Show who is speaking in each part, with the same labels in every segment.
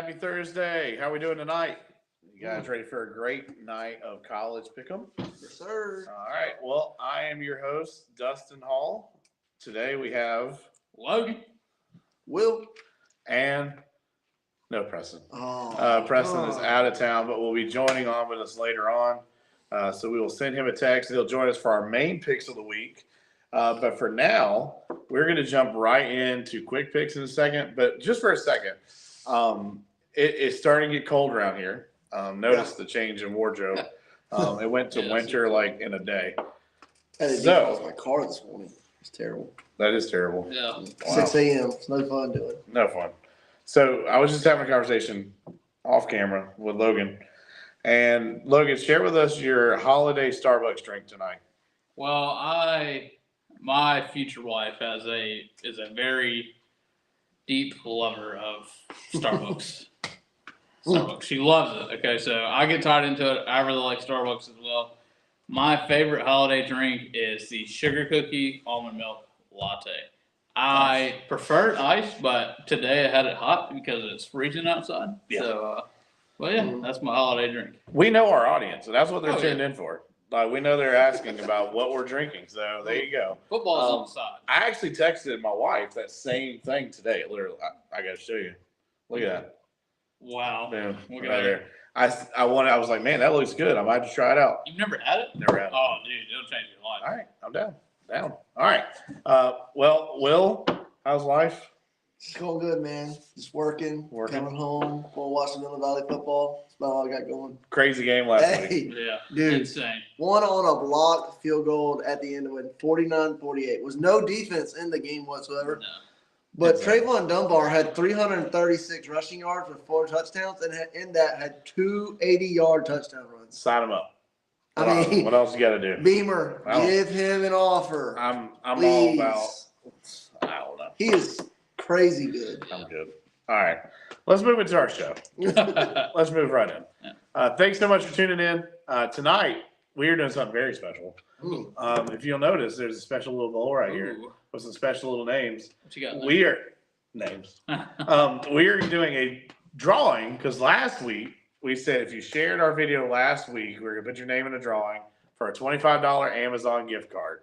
Speaker 1: Happy Thursday. How are we doing tonight? You guys ready for a great night of college pick'em?
Speaker 2: Yes, sir.
Speaker 1: All right. Well, I am your host, Dustin Hall. Today we have
Speaker 3: Logan.
Speaker 2: Will.
Speaker 1: and no Preston.
Speaker 2: Oh,
Speaker 1: Preston is out of town, but will be joining on with us later on. So we will send him a text. He'll join us for our main picks of the week. But for now, we're going to jump right into quick picks in a second. But just for a second, it's starting to get cold around here. Notice the change in wardrobe. It went to winter like in a day.
Speaker 2: I had to defrost my car this morning. It's terrible.
Speaker 1: That is terrible.
Speaker 3: Yeah.
Speaker 1: Wow.
Speaker 2: 6 a.m. It's no fun doing it.
Speaker 1: No fun. So I was just having a conversation off camera with Logan. And Logan, share with us your holiday Starbucks drink tonight.
Speaker 3: Well, my future wife is a very deep lover of Starbucks. She loves it. Okay, so I get tied into it. I really like Starbucks as well. My favorite holiday drink is the sugar cookie almond milk latte. I prefer it iced, but today I had it hot because it's freezing outside.
Speaker 1: Yeah.
Speaker 3: So, that's my holiday drink.
Speaker 1: We know our audience, and that's what they're tuned in for. Like, we know they're asking about what we're drinking, so there you go.
Speaker 3: Football's on the side.
Speaker 1: I actually texted my wife that same thing today. Literally, I got to show you. Look at that.
Speaker 3: Wow.
Speaker 1: Boom,
Speaker 3: Look at
Speaker 1: right
Speaker 3: that.
Speaker 1: there. I was like, man, that looks good. I might just try it out.
Speaker 3: You've never had it?
Speaker 1: Never had it.
Speaker 3: Oh, dude, it'll change your life.
Speaker 1: All right, I'm down. All right. Well, Will, how's life?
Speaker 2: It's going good, man. Just working. Coming home. Going to watch some Middle Valley football. That's about all I got going.
Speaker 1: Crazy game last week.
Speaker 2: Hey,
Speaker 3: Yeah.
Speaker 2: dude.
Speaker 3: Insane.
Speaker 2: One on a blocked field goal at the end of it, 49-48. Was no defense in the game whatsoever.
Speaker 3: No.
Speaker 2: But
Speaker 1: Insane.
Speaker 2: Trayvon Dunbar had 336 rushing yards with 4 touchdowns, and in that had 2 80-yard touchdown runs.
Speaker 1: Sign him up.
Speaker 2: I mean,
Speaker 1: What else you got to do?
Speaker 2: Beamer,
Speaker 1: I don't-
Speaker 2: give him an offer.
Speaker 1: I'm all
Speaker 2: Please.
Speaker 1: about. I don't know.
Speaker 2: He is crazy good.
Speaker 1: I'm good. All right, let's move into our show. Let's move right in. Thanks so much for tuning in. Tonight, we are doing something very special.
Speaker 2: Ooh.
Speaker 1: If you'll notice, there's a special little bowl right here
Speaker 3: Ooh.
Speaker 1: with some special little names.
Speaker 3: What you got?
Speaker 1: We are doing a drawing because last week we said if you shared our video last week, we're gonna put your name in a drawing for a $25 Amazon gift card.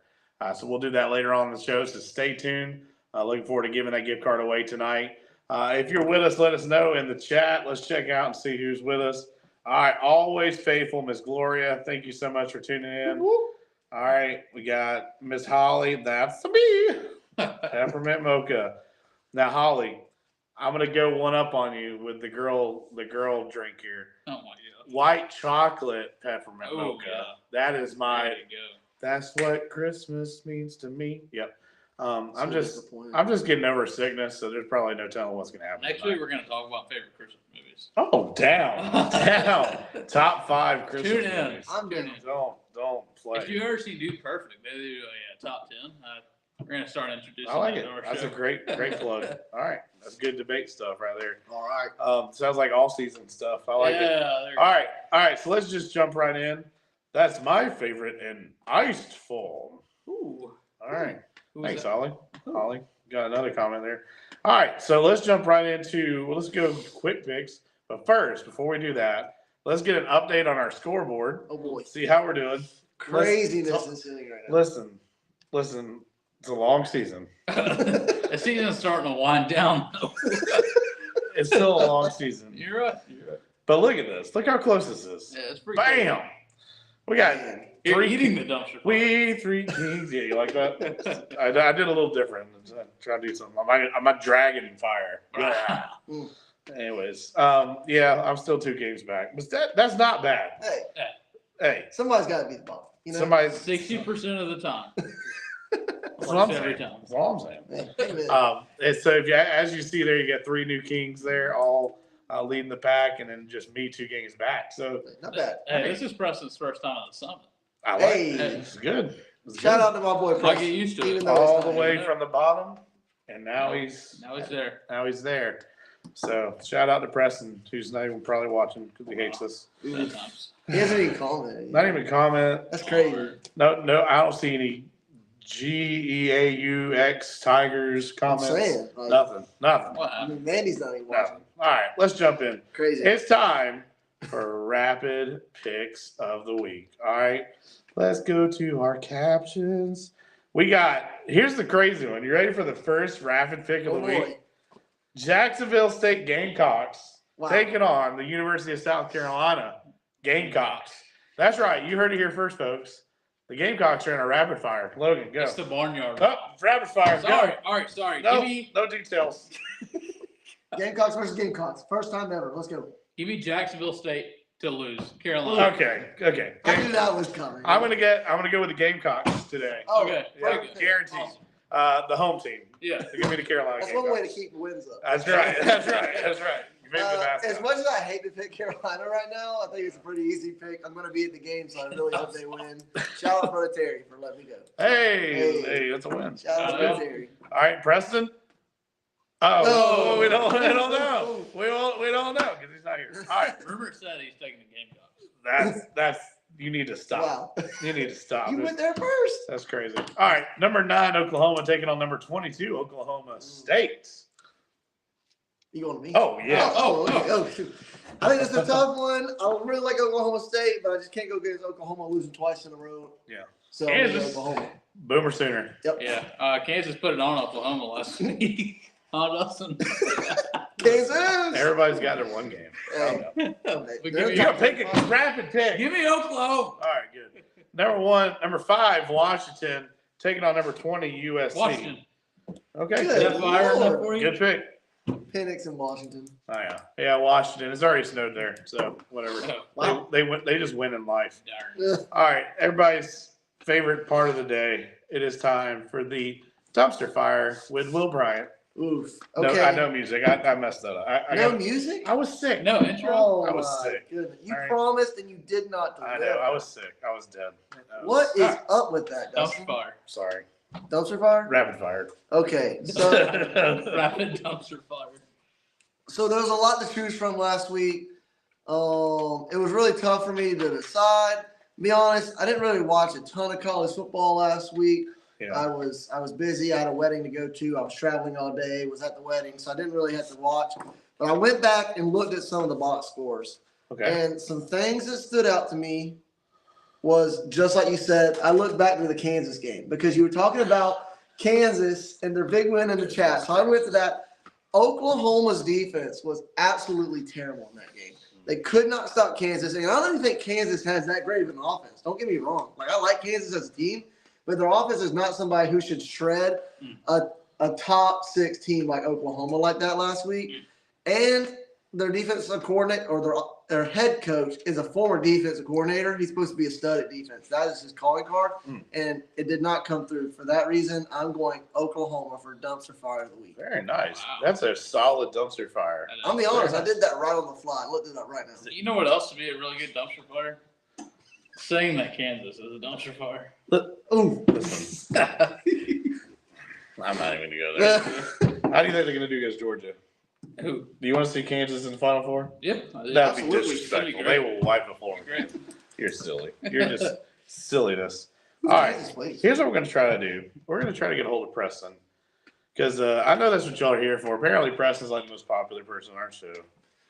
Speaker 1: So we'll do that later on in the show. So stay tuned. Looking forward to giving that gift card away tonight. If you're with us, let us know in the chat. Let's check out and see who's with us. All right, always faithful, Miss Gloria. Thank you so much for tuning in. All right, we got Miss Holly. That's me. Peppermint mocha. Now, Holly, I'm gonna go one up on you with the girl drink here.
Speaker 3: Oh my god.
Speaker 1: White chocolate peppermint
Speaker 3: Oh,
Speaker 1: mocha.
Speaker 3: yeah.
Speaker 1: That is my.
Speaker 3: There you go.
Speaker 1: That's what Christmas means to me. Yep. I'm
Speaker 2: So
Speaker 1: just
Speaker 2: disappointed.
Speaker 1: getting over sickness, so there's probably no telling what's gonna happen.
Speaker 3: Next
Speaker 1: tonight.
Speaker 3: week we're gonna talk about favorite Christmas movies.
Speaker 1: Oh, down. Top 5 Christmas
Speaker 3: Tune in.
Speaker 1: movies.
Speaker 2: I'm
Speaker 3: Tune
Speaker 2: doing
Speaker 3: in.
Speaker 1: Don't play.
Speaker 3: If you ever see Dude Perfect, they do a top 10. We're gonna start introducing.
Speaker 1: I like
Speaker 3: that
Speaker 1: it.
Speaker 3: to our
Speaker 1: That's
Speaker 3: show.
Speaker 1: a great plug. All right, that's good debate stuff right there.
Speaker 2: All right.
Speaker 1: Sounds like all season stuff. I like it.
Speaker 3: There you
Speaker 1: All right. So let's just jump right in. That's my favorite in iced form.
Speaker 3: go. Ooh.
Speaker 1: All right.
Speaker 3: Who's
Speaker 1: Thanks,
Speaker 3: that?
Speaker 1: Holly. Holly, got another comment there. All right, so let's jump right into. Let's go quick picks. But first, before we do that, let's get an update on our scoreboard.
Speaker 2: Oh boy.
Speaker 1: See how we're doing.
Speaker 2: Craziness is sitting right now.
Speaker 1: Listen. It's a long season.
Speaker 3: The season's starting to wind down.
Speaker 1: It's still a long season.
Speaker 3: You're right.
Speaker 1: But look at this. Look how close this is.
Speaker 3: Yeah, it's pretty.
Speaker 1: Bam. We got
Speaker 2: Man.
Speaker 3: You're
Speaker 1: three.
Speaker 3: eating the dumpster.
Speaker 1: We 3 kings. Yeah, you like that? I did a little different. I'm trying to do something. I'm a dragon in fire. Yeah.
Speaker 2: Mm.
Speaker 1: Anyways, yeah, I'm still 2 games back, but that's not bad. Hey,
Speaker 2: Somebody's got to be the bomb. You know?
Speaker 1: somebody's
Speaker 3: 60% of the time.
Speaker 1: That's what I'm
Speaker 3: Every
Speaker 1: saying.
Speaker 3: time.
Speaker 1: That's all I'm saying.
Speaker 2: Amen.
Speaker 1: And so if you, as you see there, you got 3 new kings there, all leading the pack, and then just me 2 games back. So
Speaker 2: Not bad.
Speaker 3: Hey, this is Preston's first time on the summit.
Speaker 1: I like
Speaker 2: Hey.
Speaker 1: it. It's good. It's
Speaker 2: Shout
Speaker 1: good.
Speaker 2: out to my boy
Speaker 3: I'll
Speaker 2: Preston.
Speaker 3: get used to
Speaker 2: Even
Speaker 3: it.
Speaker 2: though it's
Speaker 1: All
Speaker 2: not
Speaker 1: the way
Speaker 3: there.
Speaker 1: from the bottom, and now he's
Speaker 3: there.
Speaker 1: So shout out to Preston, who's not even probably watching because he hates us.
Speaker 3: Sometimes.
Speaker 2: He hasn't even commented.
Speaker 1: Not even comment.
Speaker 2: That's crazy.
Speaker 1: No, I don't see any GEAUX Tigers
Speaker 2: I'm
Speaker 1: comments.
Speaker 2: saying. Like,
Speaker 1: Nothing.
Speaker 3: What
Speaker 2: I
Speaker 3: happened?
Speaker 2: mean, Mandy's not even watching.
Speaker 1: Nothing. All right, let's jump in.
Speaker 2: Crazy.
Speaker 1: It's time for rapid picks of the week. All right, let's go to our captions. Here's the crazy one. You ready for the first rapid pick of the week? Jacksonville State Gamecocks taking on the University of South Carolina Gamecocks. That's right. You heard it here first, folks. The Gamecocks are in a rapid fire. Logan, go.
Speaker 3: It's the barnyard.
Speaker 1: Oh, rapid fire.
Speaker 3: Sorry.
Speaker 1: Go.
Speaker 3: All right. Sorry.
Speaker 1: No,
Speaker 3: Give me
Speaker 1: no details.
Speaker 2: Gamecocks versus Gamecocks. First time ever. Let's go.
Speaker 3: Jacksonville State to lose. Carolina.
Speaker 1: Okay.
Speaker 2: I knew that was coming.
Speaker 1: I'm gonna go with the Gamecocks today.
Speaker 2: Oh,
Speaker 3: Okay.
Speaker 1: Yeah,
Speaker 3: Very good.
Speaker 1: guaranteed.
Speaker 3: Awesome.
Speaker 1: The home team.
Speaker 3: Yeah.
Speaker 1: Give me the Carolina
Speaker 2: That's
Speaker 1: Gamecocks.
Speaker 2: one way to keep the wins up.
Speaker 1: That's right. You made the
Speaker 2: As
Speaker 1: mascot.
Speaker 2: much as I hate to pick Carolina right now, I think it's a pretty easy pick. I'm going to be at the game, so I really hope they win. Shout out for Terry for letting me go.
Speaker 1: Hey, that's a win.
Speaker 2: Shout out
Speaker 3: Yeah.
Speaker 2: for Terry.
Speaker 1: All right, Preston. Oh,
Speaker 2: No.
Speaker 1: we don't know. We don't know because he's not here. All right,
Speaker 3: Rumor said he's taking the Gamecocks.
Speaker 1: that's you need to stop.
Speaker 2: Wow.
Speaker 1: You need to stop.
Speaker 2: You went there first.
Speaker 1: That's crazy. All right, number 9, Oklahoma taking on number 22, Oklahoma State.
Speaker 2: You going to me?
Speaker 1: Oh yeah.
Speaker 2: Okay. Oh, shoot. I think it's a tough one. I really like Oklahoma State, but I just can't go against Oklahoma losing twice in a row.
Speaker 1: Yeah.
Speaker 2: So I'm gonna go
Speaker 1: Kansas.
Speaker 2: Oklahoma.
Speaker 1: Boomer Sooner.
Speaker 2: Yep.
Speaker 3: Yeah. Kansas put it on Oklahoma last week. Oh, Dustin.
Speaker 2: Kansas.
Speaker 1: Everybody's got their one game.
Speaker 2: Hey,
Speaker 3: We
Speaker 2: they're
Speaker 3: give
Speaker 1: You
Speaker 3: you,
Speaker 1: gotta pick a rapid pick.
Speaker 3: give me Oklahoma.
Speaker 1: All right, good. Number 5, Washington taking on number 20, USC.
Speaker 3: Washington.
Speaker 1: Okay,
Speaker 2: Good.
Speaker 3: Is that fire enough for you?
Speaker 1: good pick.
Speaker 2: Penix in Washington.
Speaker 1: Oh yeah, Washington. It's already snowed there, so whatever.
Speaker 3: Oh,
Speaker 2: Wow.
Speaker 1: They just win in life.
Speaker 3: darn.
Speaker 2: Ugh.
Speaker 1: All right, everybody's favorite part of the day. It is time for the dumpster fire with Will Bryant.
Speaker 2: Oof.
Speaker 1: No,
Speaker 2: Okay.
Speaker 1: I know music. I messed that up.
Speaker 2: No music?
Speaker 1: I was sick.
Speaker 3: No intro.
Speaker 2: Oh,
Speaker 1: I was
Speaker 2: my
Speaker 1: sick.
Speaker 2: goodness. You
Speaker 1: All right.
Speaker 2: promised and you did not
Speaker 1: I
Speaker 2: deliver.
Speaker 1: know. I was sick. I was dead.
Speaker 2: What is
Speaker 1: All right,
Speaker 2: up with that,
Speaker 3: Dumpster
Speaker 2: Dustin?
Speaker 3: fire.
Speaker 1: Sorry.
Speaker 2: Dumpster fire?
Speaker 1: Rapid fire.
Speaker 2: Okay. So
Speaker 3: Rapid dumpster fire.
Speaker 2: so there was a lot to choose from last week. It was really tough for me to decide. To be honest, I didn't really watch a ton of college football last week.
Speaker 1: Yeah.
Speaker 2: I was busy. I had a wedding to go to. I was traveling all day. Was at the wedding, so I didn't really have to watch. But I went back and looked at some of the box scores,
Speaker 1: Okay.
Speaker 2: and some things that stood out to me was just like you said. I looked back to the Kansas game because you were talking about Kansas and their big win in the chat. So I went to that. Oklahoma's defense was absolutely terrible in that game. They could not stop Kansas, and I don't even think Kansas has that great of an offense. Don't get me wrong. Like, I like Kansas as a team, but their offense is not somebody who should shred a top 6 team like Oklahoma like that last week. And their defensive coordinator or their head coach is a former defensive coordinator. He's supposed to be a stud at defense. That is his calling card, and it did not come through. For that reason, I'm going Oklahoma for dumpster fire of the week.
Speaker 1: Very nice.
Speaker 3: Wow.
Speaker 1: That's a solid dumpster fire.
Speaker 2: I'll be honest, I did that right on the fly. I looked it up right now.
Speaker 3: You know what else would be a really good dumpster fire? Saying that Kansas is a dumpster fire.
Speaker 2: Ooh.
Speaker 1: I'm not even gonna go there. How do you think they're gonna do against Georgia?
Speaker 3: Who?
Speaker 1: Do you want to see Kansas in the Final Four?
Speaker 3: Yep.
Speaker 1: That'd be
Speaker 2: Absolutely.
Speaker 1: disrespectful.
Speaker 3: That'd be
Speaker 1: They
Speaker 3: great.
Speaker 1: will wipe the floor.
Speaker 3: Great.
Speaker 1: You're silly. You're just silliness.
Speaker 2: Who's
Speaker 1: All right.
Speaker 2: Kansas, please?
Speaker 1: Here's what we're going to try to do. We're going to try to get a hold of Preston because I know that's what y'all are here for. Apparently, Preston's like the most popular person on our show.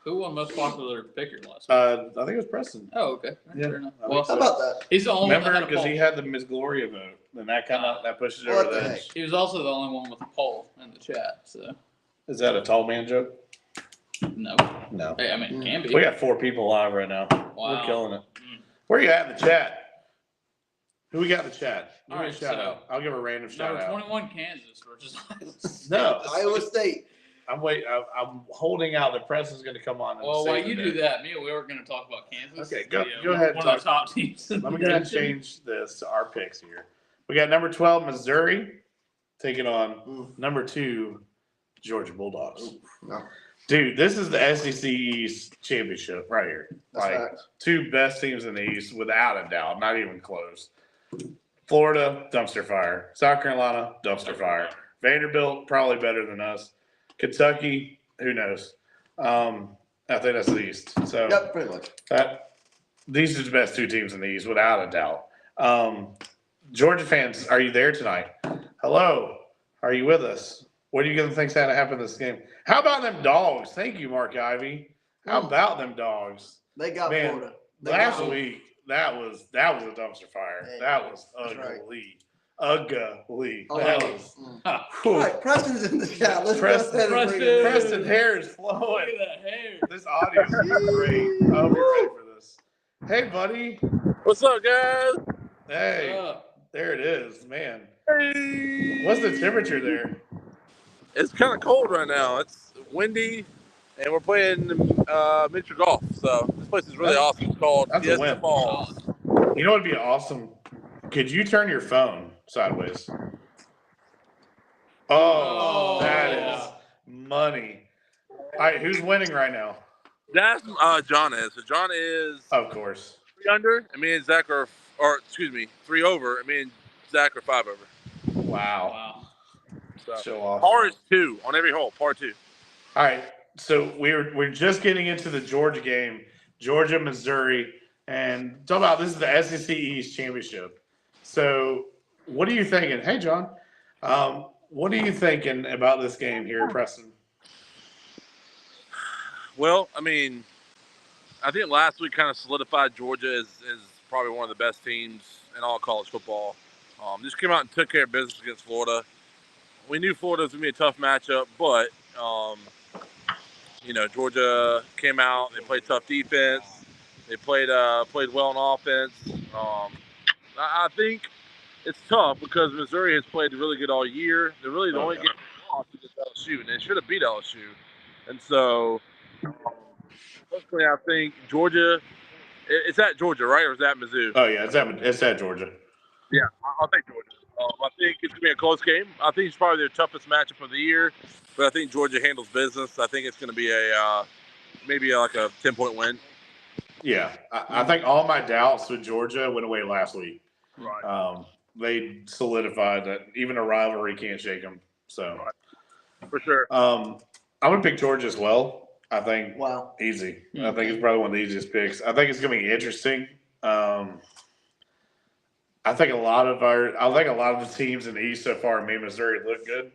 Speaker 3: Who won most popular picker last week?
Speaker 1: I think it was Preston.
Speaker 3: Oh, okay.
Speaker 1: Yeah.
Speaker 3: Fair enough.
Speaker 1: How
Speaker 3: Well,
Speaker 2: How about that?
Speaker 3: he's the only one that
Speaker 1: Remember,
Speaker 3: had a
Speaker 1: because he
Speaker 3: poll.
Speaker 1: had the Miss Gloria vote, and that kind of that pushes it
Speaker 2: What
Speaker 1: over the
Speaker 2: the
Speaker 1: edge.
Speaker 3: He was also the only one with a poll in the chat. So
Speaker 1: Is that a tall man joke?
Speaker 3: no.
Speaker 1: No.
Speaker 3: Hey, I mean, it can be.
Speaker 1: We got 4 people live right now.
Speaker 3: Wow.
Speaker 1: We're killing it.
Speaker 3: Mm.
Speaker 1: Where you at in the chat? Who we got in the chat? Give
Speaker 3: All
Speaker 1: me a
Speaker 3: right,
Speaker 1: shout
Speaker 3: so-
Speaker 1: out. I'll give a random shout
Speaker 3: Number
Speaker 1: out.
Speaker 3: 21, Kansas versus.
Speaker 1: No,
Speaker 2: Iowa State.
Speaker 1: I'm waiting. I'm holding out that Preston's going to come on. And
Speaker 3: Well,
Speaker 1: say
Speaker 3: while you
Speaker 1: today.
Speaker 3: do that, me and we were going to talk about Kansas.
Speaker 1: Okay, go
Speaker 3: Yeah,
Speaker 1: ahead and
Speaker 3: One of the top teams. in
Speaker 1: Let me
Speaker 3: the
Speaker 1: go ahead and
Speaker 3: nation.
Speaker 1: change this to our picks here. We got number 12, Missouri, taking on
Speaker 2: Mm.
Speaker 1: number 2, Georgia Bulldogs.
Speaker 2: No.
Speaker 1: Dude, this is the SEC East championship right here.
Speaker 2: That's
Speaker 1: Like,
Speaker 2: facts.
Speaker 1: 2 best teams in the East, without a doubt, not even close. Florida, dumpster fire. South Carolina, dumpster fire. Vanderbilt, probably better than us. Kentucky, who knows? I think that's the East. So
Speaker 2: Yep, pretty much.
Speaker 1: these are the best 2 teams in the East, without a doubt. Georgia fans, are you there tonight? Hello, are you with us? What are you going to think's going to happen this game? How about them dogs? Thank you, Mark Ivy. How about them dogs?
Speaker 2: They got
Speaker 1: Man,
Speaker 2: Florida. They
Speaker 1: last
Speaker 2: got
Speaker 1: week that was a dumpster fire.
Speaker 2: Yeah,
Speaker 1: That was
Speaker 2: that's right.
Speaker 1: ugly. Ugly.
Speaker 2: Oh,
Speaker 1: That
Speaker 2: yeah.
Speaker 1: was.
Speaker 2: All
Speaker 1: Whew.
Speaker 2: right, Preston's in the chat. Let's
Speaker 1: Preston-
Speaker 2: go ahead and bring him in.
Speaker 1: Preston hair is
Speaker 3: Look
Speaker 1: flowing.
Speaker 3: at that hair.
Speaker 1: This audio is great. I hope you're ready for this. Hey, buddy.
Speaker 4: What's up, guys?
Speaker 1: Hey, there it is, man.
Speaker 4: Hey.
Speaker 1: What's the temperature there?
Speaker 4: It's kind of cold right now. It's windy, and we're playing miniature golf. So this place is really awesome. It's called
Speaker 1: That's a
Speaker 4: Fiesta
Speaker 1: win.
Speaker 4: Falls.
Speaker 1: You know what'd be awesome? Could you turn your phone sideways? Oh, that is money. All right, who's winning right now?
Speaker 4: That's John is. So John is
Speaker 1: Of course.
Speaker 4: 3 under, and me and Zach are, or excuse me, 3 over, and me and Zach are 5 over.
Speaker 1: Wow.
Speaker 4: So
Speaker 1: Show off.
Speaker 4: par is 2 on every hole. Par 2.
Speaker 1: All right, so we're just getting into the Georgia game, Georgia, Missouri, and talk about this is the SEC East Championship. So what are you thinking? Hey, John, what are you thinking about this game here, Preston?
Speaker 4: Well, I mean, I think last week kind of solidified Georgia is probably one of the best teams in all college football. Just came out and took care of business against Florida. We knew Florida was going to be a tough matchup, but, Georgia came out. They played tough defense. They played well on offense. I think it's tough because Missouri has played really good all year. They're really the only game they lost against LSU, and they should have beat LSU. And so, personally, I think Georgia – it's at Georgia, right, or is that Mizzou?
Speaker 1: Oh, yeah, it's at Georgia.
Speaker 4: Yeah, I'll take Georgia. I think it's going to be a close game. I think it's probably their toughest matchup of the year, but I think Georgia handles business. I think it's going to be maybe like a 10-point win.
Speaker 1: Yeah, I think all my doubts with Georgia went away last week.
Speaker 4: Right.
Speaker 1: They solidified that even a rivalry can't shake them. So,
Speaker 4: for sure.
Speaker 1: I'm going to pick Georgia as well. I think easy.
Speaker 3: Mm-hmm.
Speaker 1: I think it's probably one of the easiest picks. I think it's going to be interesting. I think a lot of the teams in the East so far made Missouri look good,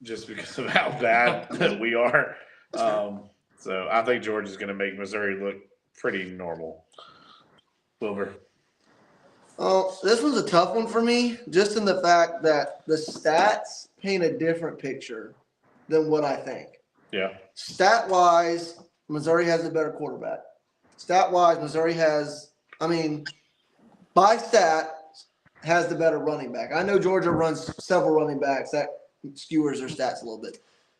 Speaker 1: just because of how bad that we are. So I think Georgia's going to make Missouri look pretty normal. Wilbur.
Speaker 2: Oh, this one's a tough one for me, just in the fact that the stats paint a different picture than what I think.
Speaker 1: Yeah.
Speaker 2: Stat-wise, Missouri has a better quarterback. Stat-wise, Missouri has, by stat, has the better running back. I know Georgia runs several running backs. That skewers their stats a little bit.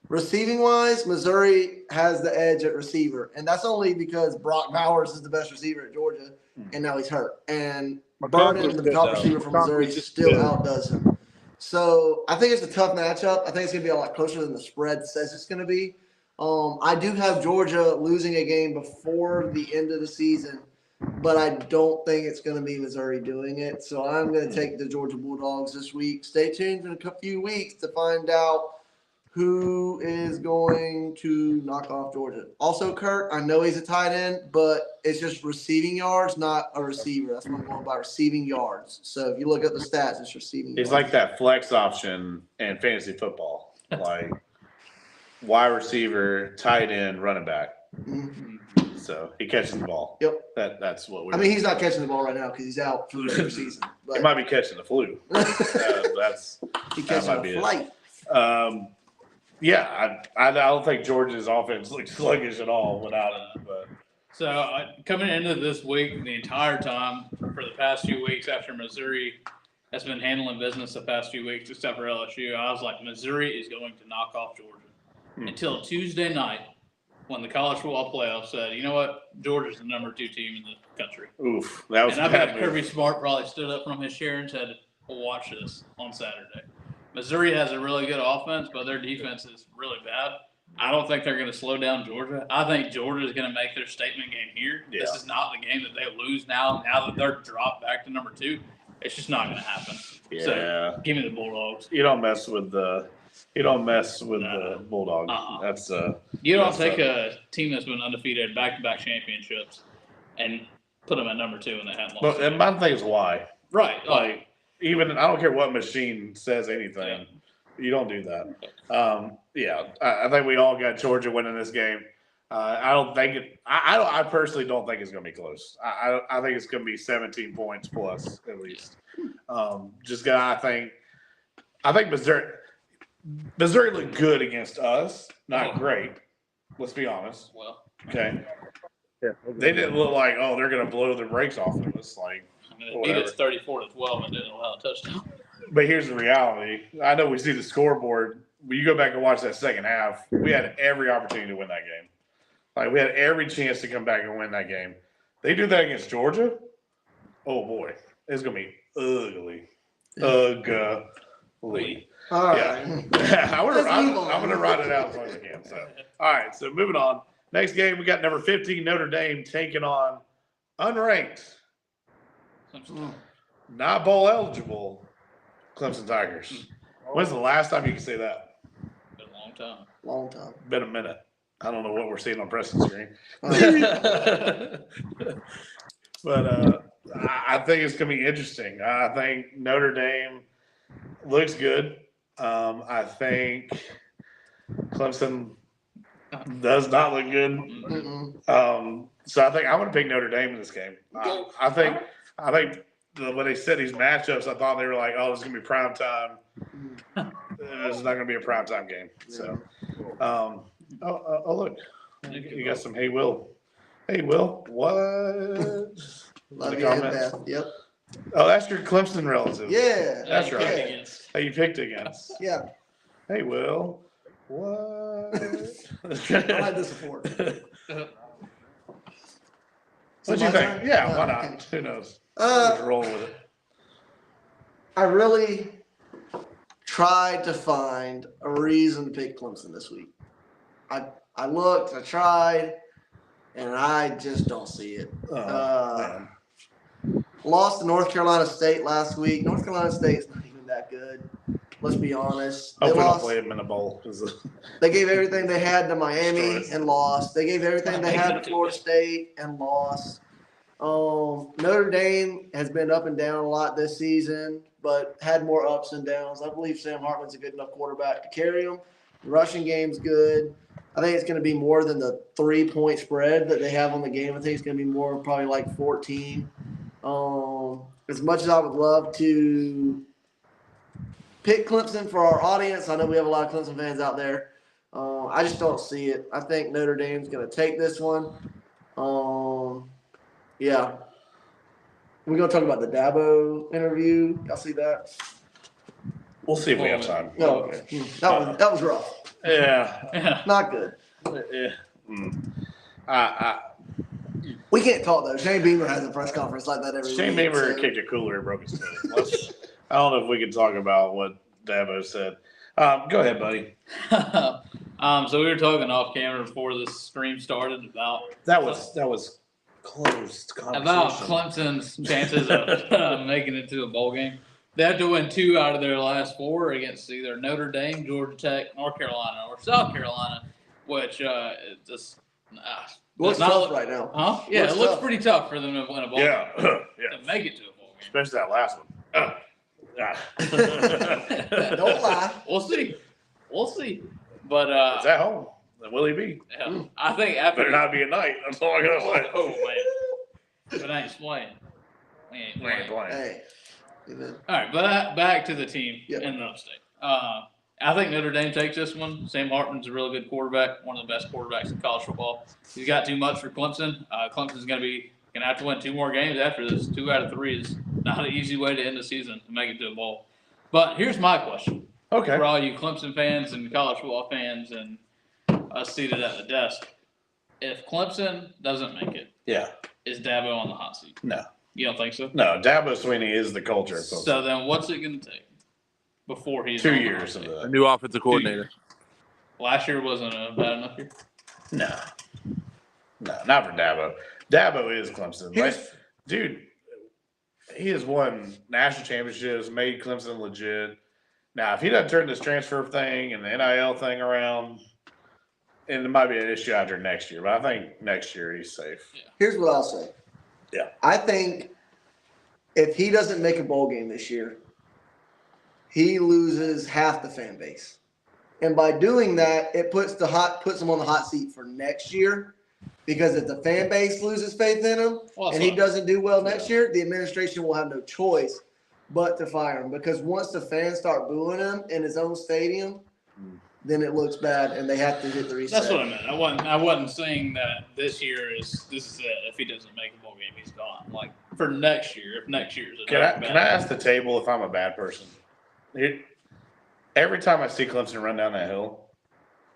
Speaker 2: Receiving-wise, Missouri has the edge at receiver, and that's only because Brock Bowers is the best receiver at Georgia, and now he's hurt. And Burden, the top receiver from Missouri, still outdoes him. So I think it's a tough matchup. I think it's going to be a lot closer than the spread says it's going to be. I do have Georgia losing a game before the end of the season, but I don't think it's going to be Missouri doing it. So I'm going to take the Georgia Bulldogs this week. Stay tuned in a few weeks to find out who is going to knock off Georgia. Also, Kurt, I know he's a tight end, but it's just receiving yards, not a receiver. That's what I'm going by, receiving yards. So if you look at the stats, it's receiving yards.
Speaker 1: It's like that flex option in fantasy football, like wide receiver, tight end, running back.
Speaker 2: Mm-hmm.
Speaker 1: So he catches the ball.
Speaker 2: Yep.
Speaker 1: That's what we're.
Speaker 2: He's not catching the ball right now because he's out for the regular season. But
Speaker 1: He might be catching the flu.
Speaker 2: he catching
Speaker 1: might be
Speaker 2: a flight.
Speaker 1: Yeah, I don't think Georgia's offense looks sluggish at all without him. But
Speaker 3: So coming into this week, the entire time for the past few weeks after Missouri has been handling business the past few weeks, except for LSU, I was like, Missouri is going to knock off Georgia. Until Tuesday night, when the college football playoff said, you know what, Georgia's the number 2 team in the country.
Speaker 1: Oof, that was.
Speaker 3: And I
Speaker 1: bad
Speaker 3: bet
Speaker 1: move.
Speaker 3: Kirby Smart probably stood up from his chair and said, "We'll watch this on Saturday." Missouri has a really good offense, but their defense is really bad. I don't think they're going to slow down Georgia. I think Georgia is going to make their statement game here. Yeah. This is not the game that they lose now that they're dropped back to number 2. It's just not going to happen.
Speaker 1: Yeah.
Speaker 3: So, give me the Bulldogs.
Speaker 1: You don't mess with the Bulldogs. That's
Speaker 3: you don't take a team that's been undefeated back-to-back championships and put them at number 2 and they haven't lost.
Speaker 1: But and my thing is why.
Speaker 3: Right.
Speaker 1: Like even I don't care what machine says anything. You don't do that. Yeah, I think we all got Georgia winning this game. I don't think it. I personally don't think it's going to be close. I think it's going to be 17 points plus at least. Just I think Missouri looked good against us. Not great. Let's be honest.
Speaker 3: Well,
Speaker 1: Okay.
Speaker 4: Yeah.
Speaker 1: They didn't look like they're going to blow the brakes off of us. Like,
Speaker 3: I mean, they beat us 34-12 and didn't allow a touchdown.
Speaker 1: but here's the reality. I know we see the scoreboard. When you go back and watch that second half, we had every opportunity to win that game. Like, we had every chance to come back and win that game. They do that against Georgia. Oh boy, it's gonna be ugly, ugly.
Speaker 2: All right.
Speaker 1: Yeah, I'm
Speaker 2: Let's move on.
Speaker 1: gonna ride it out as long as I can. So, all right. So moving on. Next game, we got number 15 Notre Dame taking on unranked, not bowl eligible Clemson Tigers. When's the last time you can say that?
Speaker 3: Been a long time.
Speaker 2: Long time.
Speaker 1: Been a minute. I don't know what we're seeing on Preston's screen. But I think it's going to be interesting. I think Notre Dame looks good. I think Clemson does not look good. So I think I'm going to pick Notre Dame in this game. I think when they said these matchups, I thought they were like, oh, this is going to be prime time. This is not going to be a prime time game. So, look, you got some. Hey, Will. Hey, Will. What?
Speaker 2: Love
Speaker 1: The
Speaker 2: you,
Speaker 1: comments?
Speaker 2: Beth. Yep.
Speaker 1: Oh, that's your Clemson relative.
Speaker 2: Yeah.
Speaker 1: That's
Speaker 3: Who
Speaker 1: right.
Speaker 3: you picked against?
Speaker 1: Hey, you picked against.
Speaker 2: Yeah.
Speaker 1: Hey, Will. What?
Speaker 2: I like the support.
Speaker 1: What'd you think? Yeah, why not? Who knows? Just roll with it.
Speaker 2: I really tried to find a reason to pick Clemson this week. I looked, I tried, and I just don't see it.
Speaker 1: Man.
Speaker 2: Lost to North Carolina State last week. North Carolina State's not even that good. Let's be honest. They
Speaker 1: Hope we don't
Speaker 2: lost.
Speaker 1: play them in a bowl.
Speaker 2: They gave everything they had to Miami
Speaker 1: Destroy us.
Speaker 2: and lost. They gave everything they had to Florida State and lost. Notre Dame has been up and down a lot this season, but had more ups and downs. I believe Sam Hartman's a good enough quarterback to carry them. The rushing game's good. I think it's going to be more than the 3-point spread that they have on the game. I think it's going to be more, probably like 14. As much as I would love to pick Clemson for our audience, I know we have a lot of Clemson fans out there. I just don't see it. I think Notre Dame's going to take this one. Yeah. We're going to talk about the Dabo interview. Y'all see that?
Speaker 1: We'll see if we have time.
Speaker 2: No. Okay. That was rough.
Speaker 1: Yeah.
Speaker 3: Yeah.
Speaker 2: Not good.
Speaker 1: Yeah.
Speaker 2: We can't talk though. Shane Beamer has a press conference like that every
Speaker 1: Shane
Speaker 2: week.
Speaker 1: Beamer
Speaker 2: so-
Speaker 1: kicked a cooler and broke his foot. I don't know if we can talk about what Dabo said. Go ahead, buddy.
Speaker 3: So we were talking off camera before this stream started about
Speaker 1: That was closed
Speaker 3: about
Speaker 1: conversation.
Speaker 3: Clemson's chances of making it to a bowl game. They have to win 2 out of their last 4 against either Notre Dame, Georgia Tech, North Carolina, or South Carolina, which just
Speaker 2: Looks
Speaker 3: does not
Speaker 2: tough
Speaker 3: look-
Speaker 2: right now.
Speaker 3: Huh? Yeah,
Speaker 2: Looks
Speaker 3: it looks
Speaker 2: tough.
Speaker 3: pretty tough for them to win a bowl
Speaker 1: Yeah,
Speaker 3: game,
Speaker 1: yeah.
Speaker 3: to make it to a bowl game.
Speaker 1: Especially that last one.
Speaker 2: Don't lie.
Speaker 3: We'll see. We'll see. But
Speaker 1: It's at home. Then will he be?
Speaker 3: yeah, I think after
Speaker 1: Better not be at night. That's all I gotta say.
Speaker 3: Oh man, if it ain't playing, we ain't
Speaker 1: We ain't
Speaker 3: playing.
Speaker 1: playing.
Speaker 2: Hey. Amen.
Speaker 3: All right, but back to the team
Speaker 2: Yep.
Speaker 3: in the upstate. I think Notre Dame takes this one. Sam Hartman's a really good quarterback, one of the best quarterbacks in college football. He's got too much for Clemson. Clemson's gonna have to win 2 more games after this. 2 out of 3 is not an easy way to end the season to make it to a bowl. But here's my question
Speaker 1: Okay.
Speaker 3: for all you Clemson fans and college football fans and us seated at the desk: if Clemson doesn't make it,
Speaker 1: Yeah.
Speaker 3: is Dabo on the hot seat?
Speaker 1: No.
Speaker 3: You don't think so?
Speaker 1: No. Dabo Swinney is the culture. of Clemson.
Speaker 3: So then, what's it going to take before he's
Speaker 1: 2
Speaker 3: on the
Speaker 1: years
Speaker 3: hot
Speaker 1: of
Speaker 3: seat?
Speaker 4: A
Speaker 1: the.
Speaker 4: new offensive coordinator.
Speaker 3: Last year wasn't a bad enough year.
Speaker 1: No. No, not for Dabo. Dabo is Clemson. Like, dude, he has won national championships, made Clemson legit. Now, if he doesn't turn this transfer thing and the NIL thing around, and it might be an issue after next year, but I think next year he's safe.
Speaker 2: Here's what I'll say.
Speaker 1: Yeah.
Speaker 2: I think if he doesn't make a bowl game this year, he loses half the fan base. And by doing that, it puts him on the hot seat for next year. Because if the fan base loses faith in him and he doesn't do well next year, the administration will have no choice but to fire him. Because once the fans start booing him in his own stadium, then it looks bad and they have to hit the reset.
Speaker 3: That's what I meant. I wasn't saying that this year this is it. If he doesn't make a bowl game, he's gone. Like for next year, if next year's a
Speaker 1: Can I ask the table if I'm a bad person? Every time I see Clemson run down that hill,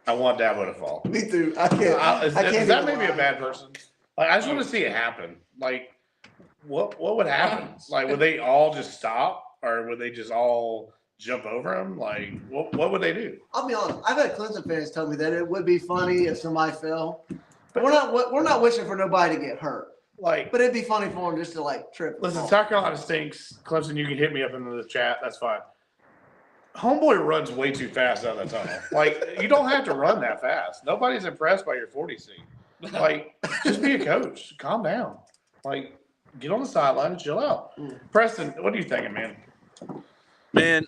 Speaker 1: I want Dabo to fall.
Speaker 2: Me too. I can't.
Speaker 1: Is that maybe a bad person? Like, I just want to see it happen. Like, what would happen? Like, would they all just stop, or would they just all jump over him? Like, what would they do?
Speaker 2: I'll be honest. I've had Clemson fans tell me that it would be funny if somebody fell, but we're not wishing for nobody to get hurt.
Speaker 1: Like,
Speaker 2: but it'd be funny for them just to like trip.
Speaker 1: Listen, South Carolina stinks. Clemson, you can hit me up into the chat. That's fine. Homeboy runs way too fast out of the tunnel. Like, you don't have to run that fast. Nobody's impressed by your 40 seat. Like, just be a coach. Calm down. Like, get on the sideline and chill out. Preston, what are you thinking, man?
Speaker 4: Man,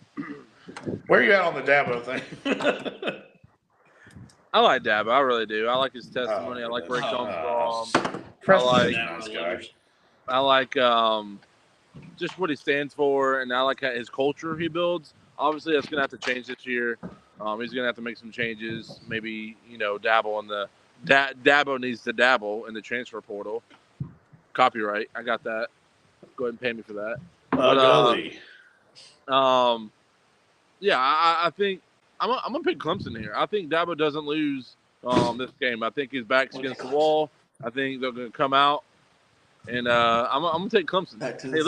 Speaker 1: where are you at on the Dabo thing?
Speaker 4: I like Dabo. I really do. I like his testimony. I like where he comes from. I like just what he stands for, and I like his culture he builds. Obviously, that's going to have to change this year. He's going to have to make some changes. Maybe, dabble in the Dabo needs to dabble in the transfer portal. Copyright. I got that. Go ahead and pay me for that. Yeah, I think I'm gonna pick Clemson here. I think Dabo doesn't lose this game. I think his back's against the wall. I think they're going to come out. And I'm gonna take Clemson. Hey,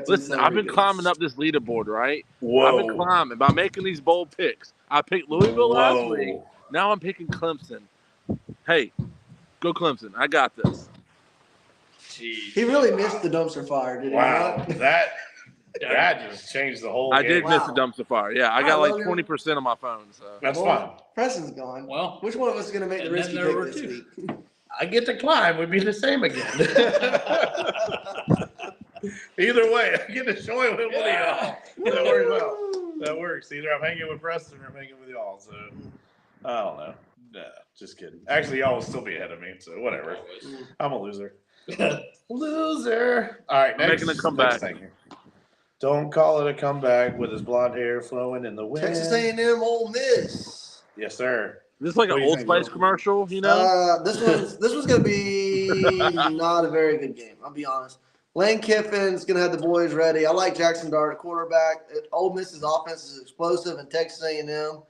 Speaker 4: listen. I've been climbing up this leaderboard, right?
Speaker 1: Whoa.
Speaker 4: I've been climbing by making these bold picks. I picked Louisville last week. Now I'm picking Clemson. Hey, go Clemson! I got this.
Speaker 3: Jeez.
Speaker 2: He really missed the dumpster fire, didn't he?
Speaker 1: Wow, that just changed the whole game.
Speaker 4: I did miss the dumpster fire. Yeah, I got like 20% on my phone. So
Speaker 1: that's fine.
Speaker 2: Preston's gone.
Speaker 3: Well,
Speaker 2: which one of us is gonna make the risky pick this week?
Speaker 1: I get to climb would be the same again. Either way, I get to show it with one of y'all. That works well. That works. Either I'm hanging with Preston or I'm hanging with y'all. So I don't know. Nah, just kidding. Actually, y'all will still be ahead of me. So whatever. I'm a loser. Loser. All right,
Speaker 4: making a comeback.
Speaker 1: Don't call it a comeback with his blonde hair flowing in the wind.
Speaker 2: Texas A&M Ole Miss.
Speaker 1: Yes, sir.
Speaker 4: This is like an Old Spice commercial, This
Speaker 2: one's gonna be not a very good game. I'll be honest. Lane Kiffin's gonna have the boys ready. I like Jackson Dart at quarterback. Ole Miss's offense is explosive, and Texas A&M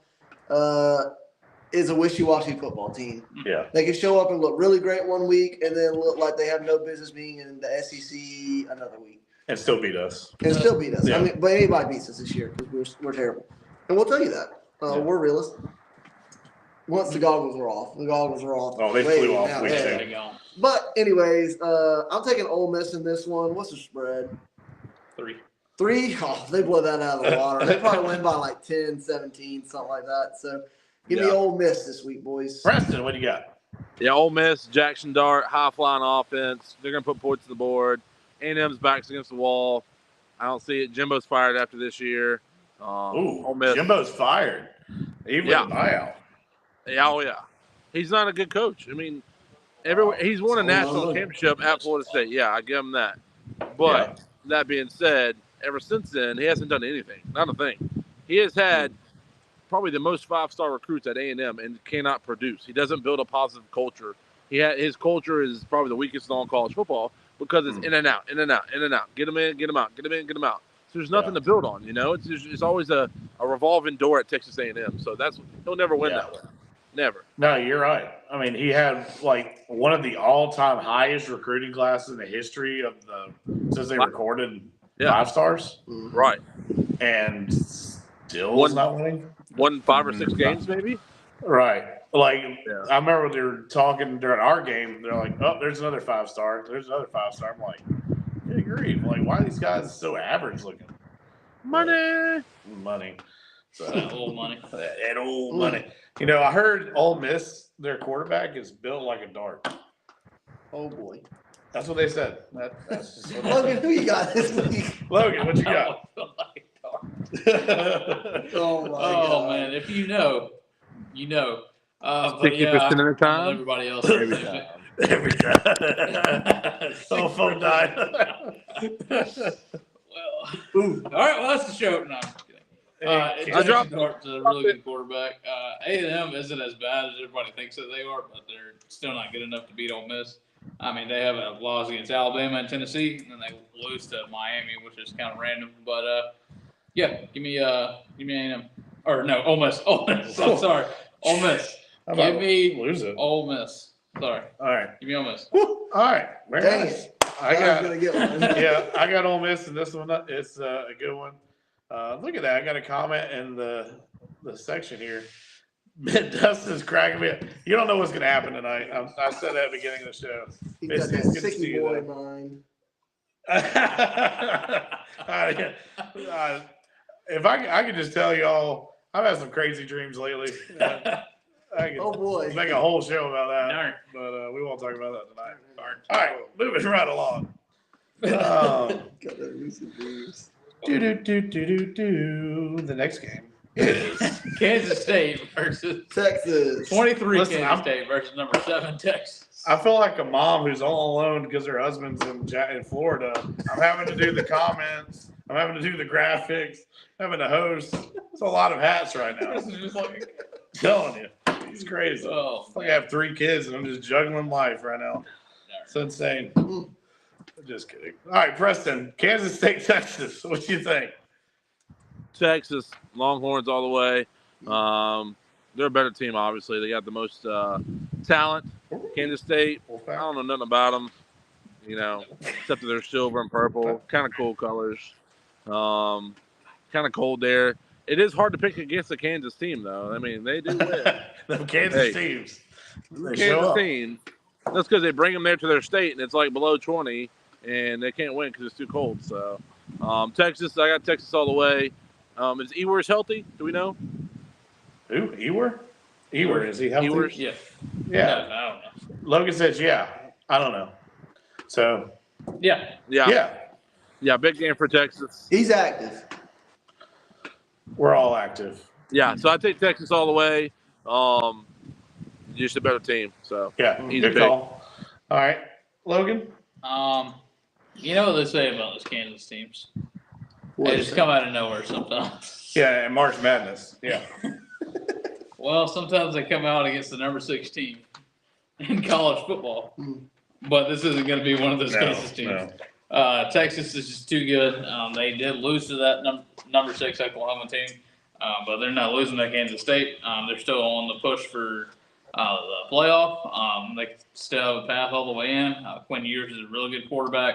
Speaker 2: is a wishy-washy football team.
Speaker 1: Yeah,
Speaker 2: they can show up and look really great one week, and then look like they have no business being in the SEC another week,
Speaker 1: and still beat us.
Speaker 2: Yeah. I mean, but anybody beats us this year because we're terrible, and we'll tell you that. We're realists. Once the goggles were off.
Speaker 1: Oh, they flew off.
Speaker 2: But anyways, I'm taking Ole Miss in this one. What's the spread? 3? Oh, they blow that out of the water. They probably win by like 10, 17, something like that. So give me Ole Miss this week, boys.
Speaker 1: Preston, what do you got?
Speaker 4: Yeah, Ole Miss, Jackson Dart, high-flying offense. They're going to put points on the board. A&M's back's against the wall. I don't see it. Jimbo's fired after this year.
Speaker 1: Ole Miss. Jimbo's fired. Even with the buyout.
Speaker 4: Yeah, oh yeah. He's not a good coach. I mean, he's won a national championship at Florida State. Yeah, I give him that. But that being said, ever since then, he hasn't done anything. Not a thing. He has had probably the most 5-star recruits at A&M and cannot produce. He doesn't build a positive culture. His culture is probably the weakest in all college football because it's in and out, in and out, in and out. Get him in, get him out, get him in, get him out. So there's nothing to build on, It's always a revolving door at Texas A&M. So he'll never win that way. Never.
Speaker 1: No, you're right. I mean, he had like one of the all-time highest recruiting classes in the history of since they recorded 5 stars.
Speaker 4: Right.
Speaker 1: And still not winning.
Speaker 4: Won 5 or 6 games, maybe.
Speaker 1: Right. Like I remember they were talking during our game. They're like, "Oh, there's another 5-star. There's another 5-star." I'm like, "Good grief! Like, why are these guys so average looking?"
Speaker 4: Money.
Speaker 1: So
Speaker 3: that old money.
Speaker 1: That old money. I heard Ole Miss, their quarterback is built like a dart.
Speaker 2: Oh boy.
Speaker 1: That's what they said. That's just what
Speaker 2: Logan, who you got this week?
Speaker 1: Logan, what you got?
Speaker 2: Oh my
Speaker 3: Oh
Speaker 2: God.
Speaker 3: man, if you know, you know. But
Speaker 4: 60%
Speaker 3: yeah,
Speaker 4: of the
Speaker 3: I'm with
Speaker 4: time?
Speaker 3: everybody else.
Speaker 4: Every time.
Speaker 1: Every time. Oh, phone died.
Speaker 3: Well,
Speaker 2: Ooh.
Speaker 3: all right. Well, that's the show. No, I'm just kidding.
Speaker 4: I
Speaker 3: Jackson
Speaker 4: dropped-
Speaker 3: Dart's a really good quarterback. A&M isn't as bad as everybody thinks that they are, but they're still not good enough to beat Ole Miss. I mean, they have a loss against Alabama and Tennessee, and then they lose to Miami, which is kind of random. But yeah, give me A&M or no, Ole Miss. Ole Miss. I'm sorry, Ole Miss.
Speaker 1: How about
Speaker 3: Give me
Speaker 1: lose it.
Speaker 3: Ole Miss. Sorry,
Speaker 1: All right.
Speaker 3: give me Ole Miss.
Speaker 1: All right. Very
Speaker 2: Dang
Speaker 1: nice.
Speaker 2: it.
Speaker 1: I
Speaker 2: was
Speaker 1: got
Speaker 2: gonna get one.
Speaker 1: yeah, I got Ole Miss in this one. It's a good one. Look at that. I got a comment in the section here. Dustin's cracking me up. You don't know what's going to happen tonight. I said that at the beginning of the show.
Speaker 2: He
Speaker 1: It's
Speaker 2: got that
Speaker 1: good to see
Speaker 2: sicky
Speaker 1: you,
Speaker 2: boy
Speaker 1: though.
Speaker 2: mind.
Speaker 1: If I could just tell y'all, I've had some crazy dreams lately. I could
Speaker 2: Oh boy.
Speaker 1: make a whole show about that,
Speaker 3: Darn.
Speaker 1: but we won't talk about that tonight. All right, moving right along. Um,
Speaker 2: Got that lucid dreams.
Speaker 1: The next game is
Speaker 3: Kansas State versus
Speaker 2: Texas.
Speaker 3: 23
Speaker 1: Listen,
Speaker 3: Kansas
Speaker 1: I'm-
Speaker 3: State versus number 7 Texas.
Speaker 1: I feel like a mom who's all alone because her husband's in Florida. I'm having to do the comments. I'm having to do the graphics. I'm having to host. It's a lot of hats right now.
Speaker 3: This is just like,
Speaker 1: I'm telling you, it's crazy.
Speaker 3: oh,
Speaker 1: It's like I have 3 kids and I'm just juggling life right now. It's insane. Just kidding. All right, Preston, Kansas State, Texas. What do you think?
Speaker 4: Texas Longhorns all the way. They're a better team, obviously. They got the most talent. Kansas State, I don't know nothing about them, except that they're silver and purple. Kind of cool colors. Kind of cold there. It is hard to pick against a Kansas team, though. I mean, they do win.
Speaker 1: Them Kansas
Speaker 4: Hey.
Speaker 1: teams. They show
Speaker 4: Kansas
Speaker 1: up.
Speaker 4: team. That's because they bring them there to their state, and it's like below 20, and they can't win because it's too cold. So, Texas, I got Texas all the way. Is Ewers healthy? Do we know?
Speaker 1: Who? Ewer? Ewer, is he healthy?
Speaker 4: Ewers?
Speaker 3: yeah.
Speaker 1: Yeah.
Speaker 3: No, I don't know.
Speaker 1: Logan says, yeah. I don't know. So,
Speaker 3: Yeah.
Speaker 4: Yeah, big game for Texas.
Speaker 2: He's active.
Speaker 1: we're all active.
Speaker 4: Yeah, so I take Texas all the way. Just a better team. So
Speaker 1: Yeah,
Speaker 4: He's
Speaker 1: good
Speaker 4: big.
Speaker 1: call. All right, Logan?
Speaker 3: You know what they say about those Kansas teams? They just come out of nowhere sometimes.
Speaker 1: Yeah, and March Madness. Yeah.
Speaker 3: Well, sometimes they come out against the number 6 team in college football. But this isn't going to be one of those Kansas teams.
Speaker 1: No.
Speaker 3: Texas is just too good. They did lose to that number 6 Oklahoma team, but they're not losing to Kansas State. They're still on the push for the playoff. They still have a path all the way in. Quinn Ewers is a really good quarterback.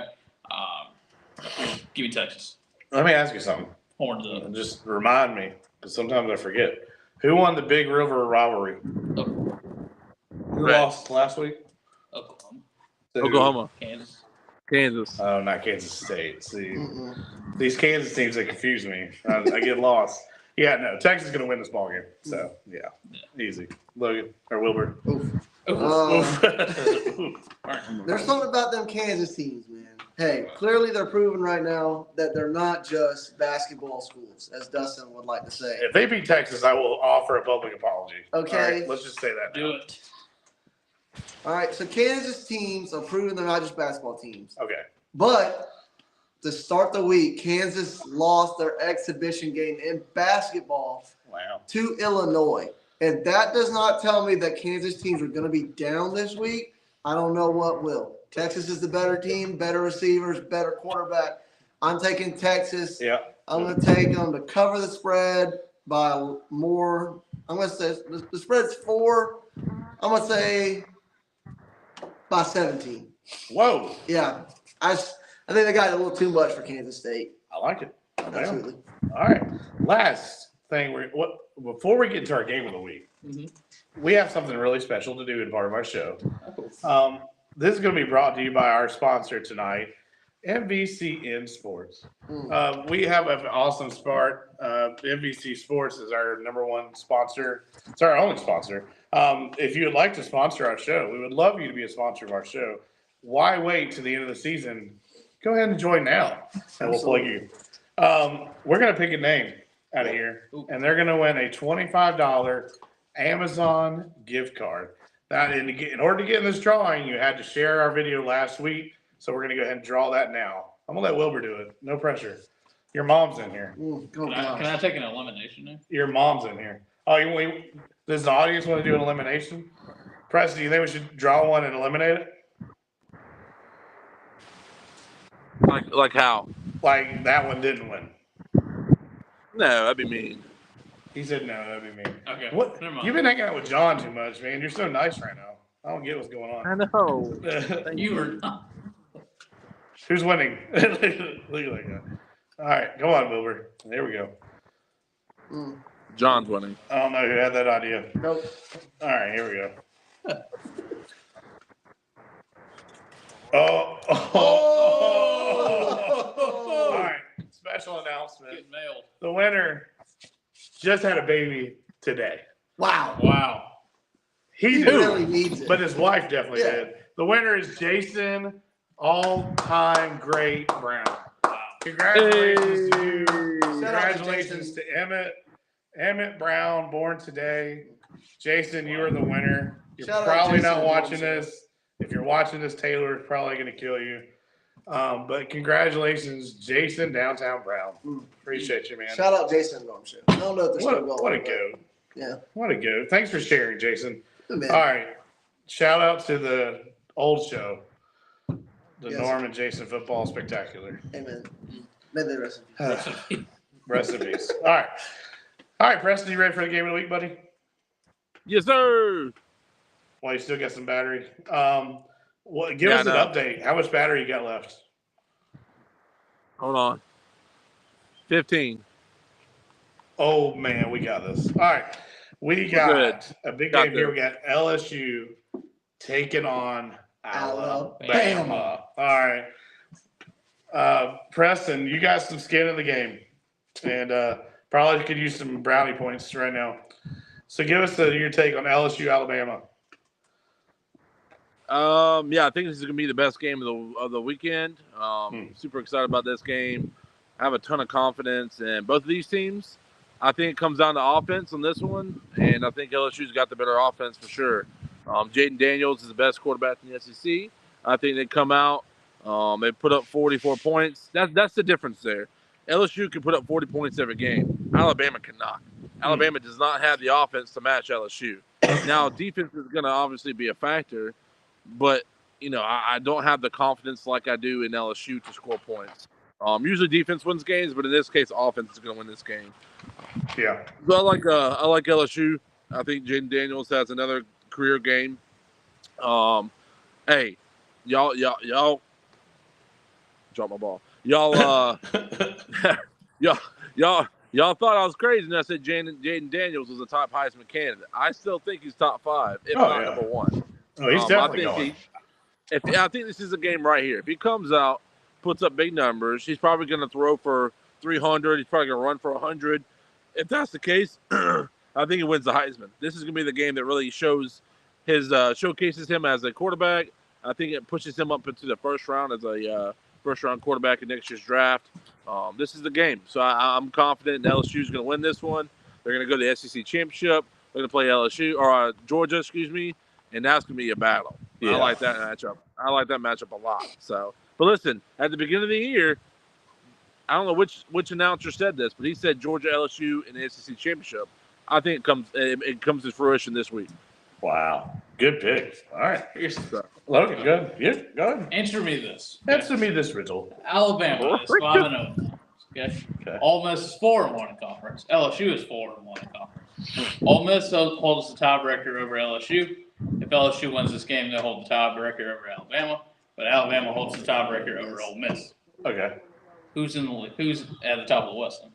Speaker 3: Give me Texas.
Speaker 1: Let me ask you something.
Speaker 3: Horns up.
Speaker 1: Just remind me, because sometimes I forget. Who won the Big River rivalry? Who
Speaker 4: Right.
Speaker 1: lost last week?
Speaker 3: Oklahoma.
Speaker 4: Oklahoma,
Speaker 3: Kansas.
Speaker 1: Oh, not Kansas State. See,
Speaker 2: Mm-mm.
Speaker 1: these Kansas teams, they confuse me. I get lost. Yeah, no, Texas is going to win this ball game. So, yeah, easy. Logan or Wilbur.
Speaker 2: Oof.
Speaker 3: Oof.
Speaker 2: Uh, There's something about them Kansas teams, man. Hey, clearly they're proving right now that they're not just basketball schools, as Dustin would like to say.
Speaker 1: If they beat Texas, I will offer a public apology.
Speaker 2: Okay.
Speaker 1: All right, let's just say that.
Speaker 3: Do
Speaker 1: now.
Speaker 3: it.
Speaker 2: All right, so Kansas teams are proving they're not just basketball teams.
Speaker 1: Okay.
Speaker 2: But to start the week, Kansas lost their exhibition game in basketball
Speaker 1: Wow.
Speaker 2: to Illinois. And that does not tell me that Kansas teams are going to be down this week. I don't know what will. Texas is the better team, better receivers, better quarterback. I'm taking Texas.
Speaker 1: Yeah.
Speaker 2: I'm going to take them to cover the spread by more. I'm going to say the spread's 4. I'm going to say by 17.
Speaker 1: Whoa.
Speaker 2: Yeah. I think they got a little too much for Kansas State.
Speaker 1: I like it.
Speaker 2: Absolutely.
Speaker 1: All right. Last thing, before we get into our game of the week, we have something really special to do in part of our show. This is going to be brought to you by our sponsor tonight, MVCN Sports. We have an awesome start. MVC Sports is our number 1 sponsor. It's our only sponsor. If you would like to sponsor our show, we would love you to be a sponsor of our show. Why wait to the end of the season? Go ahead and join now, and we'll plug you. We're gonna pick a name out of here, and they're gonna win a $25 Amazon gift card. That in order to get in this drawing, you had to share our video last week. So we're gonna go ahead and draw that now. I'm gonna let Wilbur do it. No pressure. Your mom's in here.
Speaker 3: Can I take an elimination now?
Speaker 1: Your mom's in here. Oh, does the audience want to do an elimination? Preston, do you think we should draw one and eliminate it?
Speaker 4: Like how?
Speaker 1: Like that one didn't win.
Speaker 4: No, that'd be mean.
Speaker 1: He said no, that'd be mean.
Speaker 3: Okay.
Speaker 1: What?
Speaker 3: Never mind.
Speaker 1: You've been hanging out with John too much, man. You're so nice right now. I don't get what's going on.
Speaker 4: I know.
Speaker 3: You were.
Speaker 1: Who's winning? Look at that guy. All right, come on, Wilbur. There we go.
Speaker 4: John's winning.
Speaker 1: I don't know who had that idea.
Speaker 2: Nope.
Speaker 1: All right, here we go. Oh. All right, special announcement.
Speaker 3: Getting mailed.
Speaker 1: The winner just had a baby today.
Speaker 2: Wow.
Speaker 3: Wow.
Speaker 1: He
Speaker 2: really
Speaker 1: did,
Speaker 2: needs it.
Speaker 1: but his wife definitely
Speaker 2: Yeah.
Speaker 1: did. The winner is Jason, all-time great Brown.
Speaker 3: Wow.
Speaker 1: Congratulations to you.
Speaker 2: Shout out to
Speaker 1: Congratulations to Emmett Brown, born today. Jason, you are the winner. You're
Speaker 2: Shout out
Speaker 1: probably
Speaker 2: Jason
Speaker 1: not watching
Speaker 2: Wilson.
Speaker 1: this. If you're watching this, Taylor is probably going to kill you. But congratulations, Jason Downtown Brown. Appreciate you, man.
Speaker 2: Shout out Jason Gomship. I don't know if they're still going.
Speaker 1: What a
Speaker 2: but
Speaker 1: goat.
Speaker 2: Yeah.
Speaker 1: What a goat. Thanks for sharing, Jason.
Speaker 2: Good man.
Speaker 1: All right. Shout out to the old show, the
Speaker 2: Yes.
Speaker 1: Norm and Jason Football Spectacular.
Speaker 2: Amen. May they rest in peace.
Speaker 1: Recipes. All right. All right, Preston, you ready for the game of the week, buddy?
Speaker 4: Yes, sir.
Speaker 1: Well, you still got some battery. Give
Speaker 4: Yeah,
Speaker 1: us an
Speaker 4: I know.
Speaker 1: update. How much battery you got left?
Speaker 4: Hold on. 15.
Speaker 1: Oh, man, we got this. All right. We
Speaker 4: Good.
Speaker 1: got a big
Speaker 4: Got
Speaker 1: game here.
Speaker 4: this.
Speaker 1: We got LSU taking on Alabama.
Speaker 2: Alabama.
Speaker 1: All right. Preston, you got some skin in the game. And probably could use some brownie points right now. So give us your take on LSU, Alabama.
Speaker 4: Yeah, I think this is gonna be the best game of the weekend. Super excited about this game. I have a ton of confidence in both of these teams. I think it comes down to offense on this one, and I think LSU's got the better offense for sure. Jaden Daniels is the best quarterback in the SEC. I think they come out, they put up 44 points. That's the difference there. LSU can put up 40 points every game. Alabama cannot. Alabama does not have the offense to match LSU. Now, defense is going to obviously be a factor, but I don't have the confidence like I do in LSU to score points. Usually defense wins games, but in this case, offense is going to win this game.
Speaker 1: Yeah.
Speaker 4: So I like LSU. I think Jaden Daniels has another career game. Hey, y'all, drop my ball. Y'all thought I was crazy when I said Jaden Daniels was a top Heisman candidate. I still think he's top 5, if not number 1.
Speaker 1: Oh, he's definitely
Speaker 4: I
Speaker 1: going.
Speaker 4: I think this is a game right here. If he comes out, puts up big numbers, he's probably going to throw for 300. He's probably going to run for 100. If that's the case, I think he wins the Heisman. This is going to be the game that really showcases him as a quarterback. I think it pushes him up into the first round as a first-round quarterback in next year's draft. This is the game. So I'm confident LSU is going to win this one. They're going to go to the SEC Championship. They're going to play LSU or Georgia, and that's going to be a battle.
Speaker 1: Yeah.
Speaker 4: I like that matchup. I like that matchup a lot. So, but listen, at the beginning of the year, I don't know which announcer said this, but he said Georgia LSU in the SEC Championship. I think it comes to fruition this week.
Speaker 1: Wow. Good pick. All right.
Speaker 4: So,
Speaker 1: Logan, good. Yeah, go ahead.
Speaker 3: Answer me this.
Speaker 1: Answer me this riddle.
Speaker 3: Alabama is 5-0. Okay. Ole Miss is 4-1 in conference. LSU is 4-1 in conference. Ole Miss holds the tiebreaker over LSU. If LSU wins this game, they'll hold the tiebreaker over Alabama. But Alabama holds the tiebreaker over Ole Miss.
Speaker 1: Okay.
Speaker 3: Who's in the league? Who's at the top of the West? Then?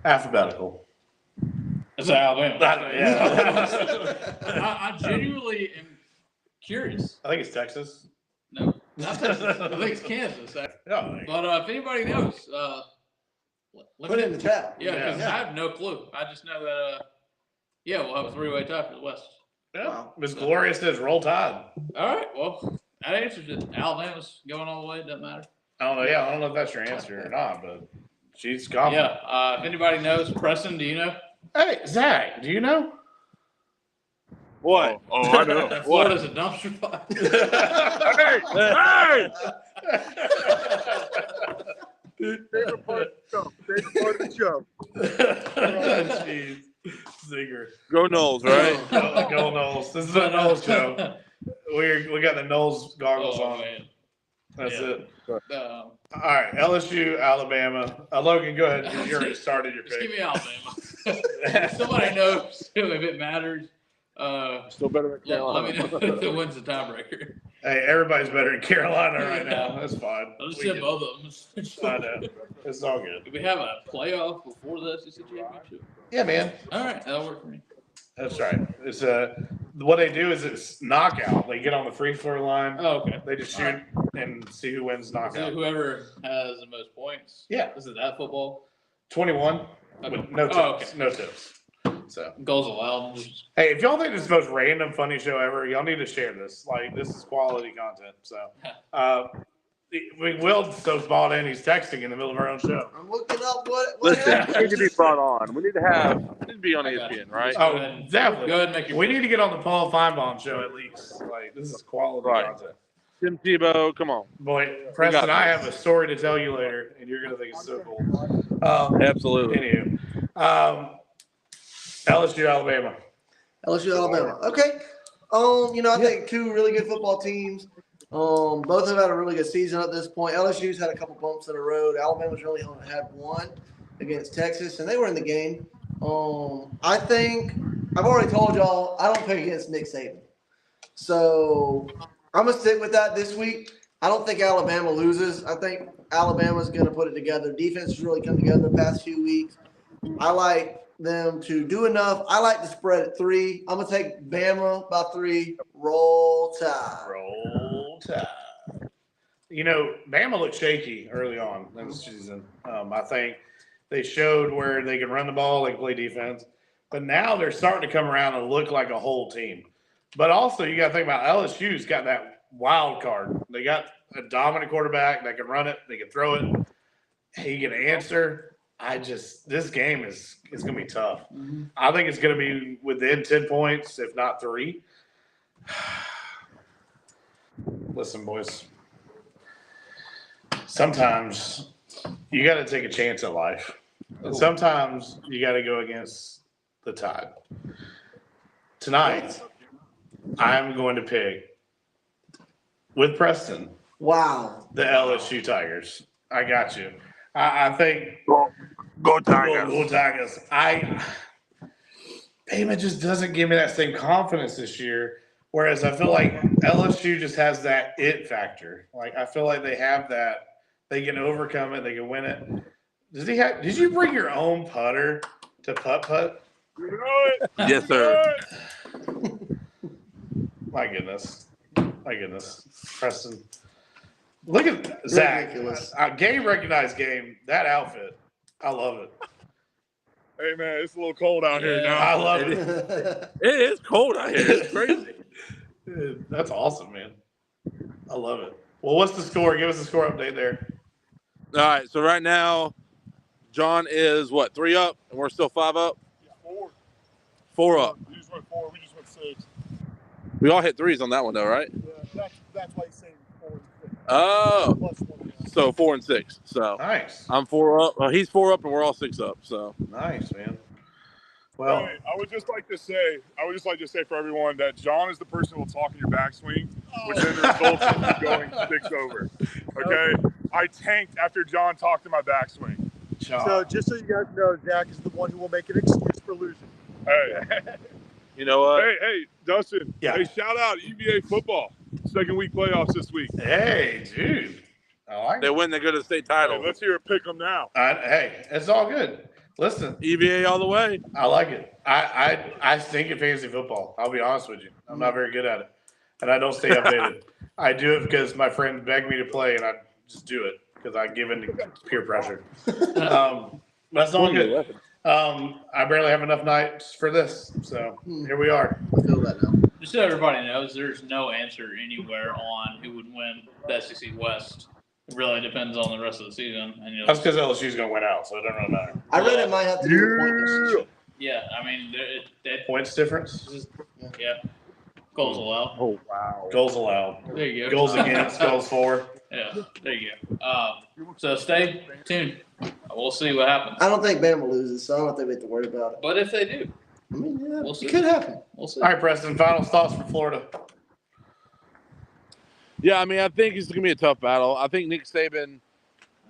Speaker 1: Alphabetical.
Speaker 3: It's Alabama.
Speaker 1: Yeah.
Speaker 3: I genuinely am curious.
Speaker 1: I think it's Texas.
Speaker 3: No, not Texas. I think it's Kansas.
Speaker 1: Yeah.
Speaker 3: But if anybody knows, let
Speaker 2: Put
Speaker 3: me
Speaker 2: it in the chat.
Speaker 3: Yeah, because
Speaker 1: Yeah.
Speaker 3: I have no clue. I just know that, we'll have a 3-way tie for the West.
Speaker 1: Yeah.
Speaker 2: Wow.
Speaker 1: Miss Gloria says roll tide.
Speaker 3: All right, well, that answers it. Alabama's going all the way. It doesn't matter.
Speaker 1: I don't know. Yeah, I don't know if that's your answer or not, but She's confident.
Speaker 3: Yeah. If anybody knows, Preston, do you know?
Speaker 1: Hey, Zach, do you know?
Speaker 4: What?
Speaker 5: Oh, I know.
Speaker 3: That
Speaker 5: What?
Speaker 3: Florida's a dumpster fire.
Speaker 5: Favorite part of the show.
Speaker 1: Jeez. Zinger.
Speaker 4: Go Knowles, right?
Speaker 1: Go Knowles. This is a Knowles show. We got the Knowles goggles
Speaker 3: Oh,
Speaker 1: on.
Speaker 3: man.
Speaker 1: That's
Speaker 3: Yeah.
Speaker 1: it.
Speaker 3: Um,
Speaker 1: All right, LSU, Alabama. Logan, go ahead. You already started your
Speaker 3: just give
Speaker 1: pick.
Speaker 3: me Alabama. If somebody knows if it matters.
Speaker 4: Still better than
Speaker 3: Let me
Speaker 4: Carolina.
Speaker 3: know if wins the tiebreaker.
Speaker 1: Hey, everybody's better in Carolina right now. That's fine.
Speaker 3: I'll just
Speaker 1: We
Speaker 3: say
Speaker 1: get-
Speaker 3: both of them.
Speaker 1: I know. It's all good.
Speaker 3: Do we have a playoff before the SEC championship?
Speaker 1: Yeah, man.
Speaker 3: All right, that'll work for me.
Speaker 1: That's right. It's what they do is it's knockout. They get on the free throw line.
Speaker 3: Oh, okay.
Speaker 1: They just shoot and see who wins
Speaker 3: So
Speaker 1: knockout.
Speaker 3: whoever has the most points.
Speaker 1: Yeah.
Speaker 3: Is it that football?
Speaker 1: 21
Speaker 3: Okay.
Speaker 1: with no tips.
Speaker 3: Oh, okay.
Speaker 1: No tips. So,
Speaker 3: Goals allowed. Just-
Speaker 1: hey, if y'all think this is the most random, funny show ever, y'all need to share this. Like, this is quality content. So, Will so bought in. He's texting in the middle of our own show.
Speaker 2: I'm looking up what
Speaker 4: Listen,
Speaker 2: happened.
Speaker 4: we need to be brought on. We need to be on
Speaker 3: I got
Speaker 4: ESPN,
Speaker 3: it.
Speaker 4: right?
Speaker 3: Go
Speaker 1: Oh,
Speaker 3: ahead.
Speaker 1: definitely.
Speaker 3: Go ahead and make your
Speaker 1: We need to get on the Paul Feinbaum show at least. Like, this is quality
Speaker 4: Right.
Speaker 1: content.
Speaker 4: Tim Tebow, come on.
Speaker 1: Boy, Preston, I have a story to tell you later, and you're gonna think it's so cool.
Speaker 4: Absolutely.
Speaker 1: Anywho, LSU, Alabama.
Speaker 2: LSU, Alabama. Okay. I think two really good football teams. Both have had a really good season at this point. LSU's had a couple bumps in the road. Alabama's really only had one against Texas, and they were in the game. I think I've already told y'all I don't pick against Nick Saban, so I'm gonna stick with that this week. I don't think Alabama loses. I think Alabama's gonna put it together. Defense has really come together the past few weeks. I like them to do enough. I like the spread at 3. I'm gonna take Bama by 3. Roll Tide.
Speaker 1: Roll Tide. Bama looked shaky early on in the season. I think they showed where they can run the ball, they can play defense, but now they're starting to come around and look like a whole team. But also, you got to think about LSU's got that wild card. They got a dominant quarterback that can run it, they can throw it, he can answer. This game is going to be tough.
Speaker 2: Mm-hmm.
Speaker 1: I think it's going to be within 10 points, if not 3. Listen, boys. Sometimes you got to take a chance at life. And sometimes you got to go against the tide. Tonight, I'm going to pick, with Preston,
Speaker 2: Wow.
Speaker 1: the LSU Tigers. I got you. I think
Speaker 4: Go Tigers.
Speaker 1: Go Tigers. Bama just doesn't give me that same confidence this year. Whereas I feel like LSU just has that it factor. Like I feel like they have that. They can overcome it. They can win it. Did you bring your own putter to putt?
Speaker 5: You know it.
Speaker 4: Yes, sir.
Speaker 1: My goodness. Preston. Look at Zach.
Speaker 2: Ridiculous.
Speaker 1: Game recognized game. That outfit. I love it.
Speaker 5: Hey man, it's a little cold out here
Speaker 3: Yeah.
Speaker 5: now.
Speaker 1: I love it.
Speaker 4: It is cold out here. It's crazy.
Speaker 1: Dude, that's awesome, man. I love it. Well, what's the score? Give us a score update there.
Speaker 4: All right, so right now, John is what, 3 up, and we're still 5 up?
Speaker 5: 4.
Speaker 4: 4 up.
Speaker 5: You just went 4. We just went 6.
Speaker 4: We all hit 3s on that one, though, right?
Speaker 5: Yeah, that's why he's saying 4 and 6.
Speaker 4: Oh,
Speaker 5: Plus 1.
Speaker 4: so 4 and 6. So
Speaker 1: Nice.
Speaker 4: I'm 4 up. Well, he's 4 up, and we're all 6 up. So
Speaker 1: Nice, man. Well,
Speaker 5: Hey, I would just like to say for everyone that John is the person who will talk in your backswing, which then results in you going 6 over. Okay? I tanked after John talked in my backswing.
Speaker 6: So just so you guys know, Zach is the one who will make an excuse for losing.
Speaker 5: Hey,
Speaker 4: you know what?
Speaker 5: hey, Dustin.
Speaker 1: Yeah.
Speaker 5: Hey, shout out EVA football. Second week playoffs this week.
Speaker 1: hey, dude. I like
Speaker 4: They
Speaker 1: it.
Speaker 4: win, they go to the state
Speaker 5: Hey,
Speaker 4: title.
Speaker 5: let's hear it pick them now.
Speaker 1: Hey, it's all good. Listen,
Speaker 4: EVA all the way.
Speaker 1: I like it. I stink at fantasy football. I'll be honest with you. I'm not very good at it. And I don't stay updated. I do it because my friends beg me to play, and I just do it because I give in to peer pressure. That's all good. I barely have enough nights for this, so here we are.
Speaker 2: I feel that now.
Speaker 3: Just so everybody knows, there's no answer anywhere on who would win the SEC West really depends on the rest of the season. And
Speaker 1: That's because LSU's going to win out, so it doesn't really matter.
Speaker 2: I read it might have to do with point difference.
Speaker 3: yeah, I mean, that
Speaker 1: Points difference?
Speaker 3: yeah, goals allowed.
Speaker 4: Oh wow.
Speaker 1: Goals allowed.
Speaker 3: There you go.
Speaker 1: Goals against, goals for.
Speaker 3: Yeah, there you go. So stay tuned. We'll see what happens.
Speaker 2: I don't think Bama loses, so I don't think we have to worry about it.
Speaker 3: But if they do,
Speaker 2: I mean, yeah,
Speaker 3: We'll see.
Speaker 2: it could happen.
Speaker 3: we'll see.
Speaker 1: All right, Preston, final thoughts for Florida.
Speaker 4: Yeah, I mean, I think it's gonna be a tough battle. I think Nick Saban.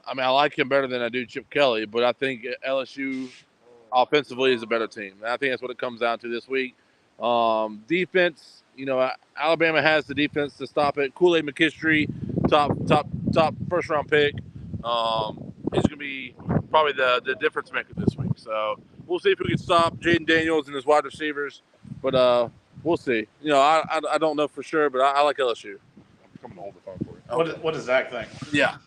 Speaker 4: I mean, I like him better than I do Chip Kelly, but I think LSU offensively is a better team. And I think that's what it comes down to this week. Defense, Alabama has the defense to stop it. Kool-Aid McKinstry, top first round pick. Is gonna be probably the difference maker this week. So we'll see if we can stop Jaden Daniels and his wide receivers, but we'll see. I don't know for sure, but I like LSU.
Speaker 5: I'm coming to hold the phone for you.
Speaker 1: What does Zach think?
Speaker 4: Yeah.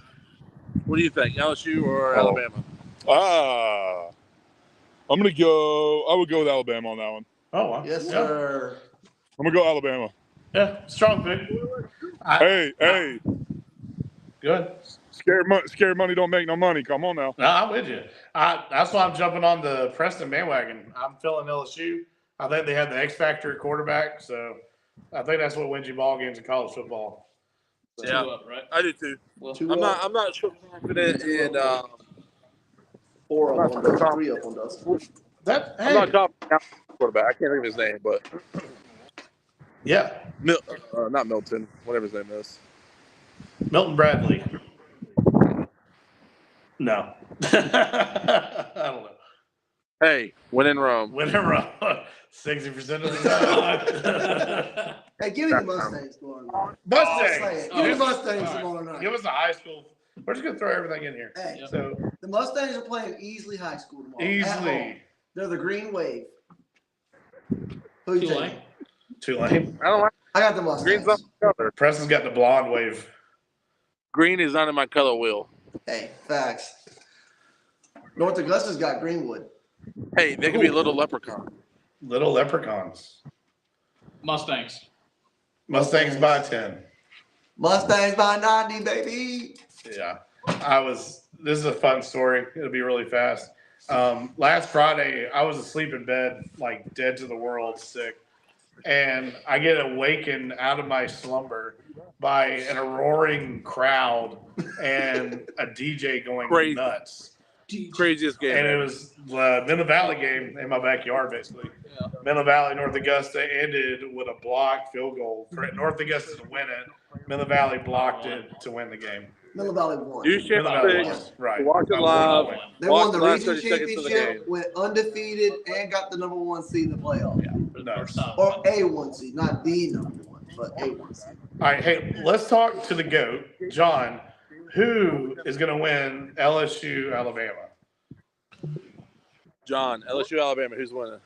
Speaker 4: What do you think, LSU or Alabama?
Speaker 5: I would go with Alabama on that one.
Speaker 1: Oh, wow.
Speaker 2: Yes,
Speaker 1: Yeah.
Speaker 2: sir.
Speaker 5: I'm gonna go Alabama.
Speaker 1: Yeah, strong pick.
Speaker 5: Hey,
Speaker 1: Good.
Speaker 5: scared money don't make no money. Come on now.
Speaker 1: No, I'm with you. That's why I'm jumping on the Preston bandwagon. I'm feeling LSU. I think they have the X factor at quarterback, so I think that's what wins you ball games in college football. So,
Speaker 4: Yeah.
Speaker 3: 2 up, right?
Speaker 4: I do too.
Speaker 3: Well,
Speaker 4: I'm not so confident in.
Speaker 2: 4 up on Dustin. 3 up on Dustin.
Speaker 4: I'm not confident in quarterback. I can't think of his name, but
Speaker 1: yeah,
Speaker 4: not Milton. Whatever his name is.
Speaker 1: Milton Bradley. No, I don't know.
Speaker 4: Hey, when in Rome.
Speaker 1: Win in Rome, 60% of the time.
Speaker 2: Hey, give me the Mustangs tomorrow night.
Speaker 1: Mustangs.
Speaker 2: Give me the Mustangs
Speaker 3: All right.
Speaker 2: tomorrow night.
Speaker 1: Give us a high school. We're just gonna throw everything in here.
Speaker 2: Hey,
Speaker 3: Yep.
Speaker 1: So
Speaker 2: the Mustangs are playing Easley High School tomorrow. At home.
Speaker 1: easily,
Speaker 2: They're the Green Wave. Who you
Speaker 3: Tulane.
Speaker 2: taking?
Speaker 1: Tulane.
Speaker 4: I don't like
Speaker 2: I got the
Speaker 4: green's
Speaker 2: Mustangs.
Speaker 4: not my color.
Speaker 1: Preston's got the blonde wave.
Speaker 4: Green is not in my color wheel.
Speaker 2: Hey, facts. North Augusta's got Greenwood.
Speaker 4: Hey, they could be a little leprechaun.
Speaker 1: Little leprechauns.
Speaker 3: Mustangs.
Speaker 1: Mustangs by 10.
Speaker 2: Mustangs by 90, baby.
Speaker 1: Yeah. This is a fun story. It'll be really fast. Last Friday, I was asleep in bed, like dead to the world, sick. And I get awakened out of my slumber by a roaring crowd and a DJ going
Speaker 4: Crazy.
Speaker 1: nuts.
Speaker 4: Craziest game.
Speaker 1: And it was the Middle Valley game in my backyard, basically.
Speaker 3: Yeah.
Speaker 1: Middle Valley, North Augusta ended with a blocked field goal for North Augusta to win it. Middle Valley blocked it to win the game.
Speaker 2: Middle Valley won.
Speaker 4: You should
Speaker 1: Middle Valley
Speaker 4: pick.
Speaker 1: won. Right.
Speaker 4: Watch it live.
Speaker 2: They
Speaker 4: Watch
Speaker 2: won the
Speaker 4: the last
Speaker 2: region
Speaker 4: 30 seconds of the
Speaker 2: championship,
Speaker 4: game.
Speaker 2: went undefeated, and got the number 1 seed in the playoff.
Speaker 3: Yeah, for the
Speaker 1: Nice.
Speaker 3: first time.
Speaker 2: Or A1 seed, not the number 1, but A1 seed.
Speaker 1: All right. Hey, let's talk to the GOAT, John. Who is going to win LSU, Alabama?
Speaker 4: John, LSU, Alabama. Who's winning?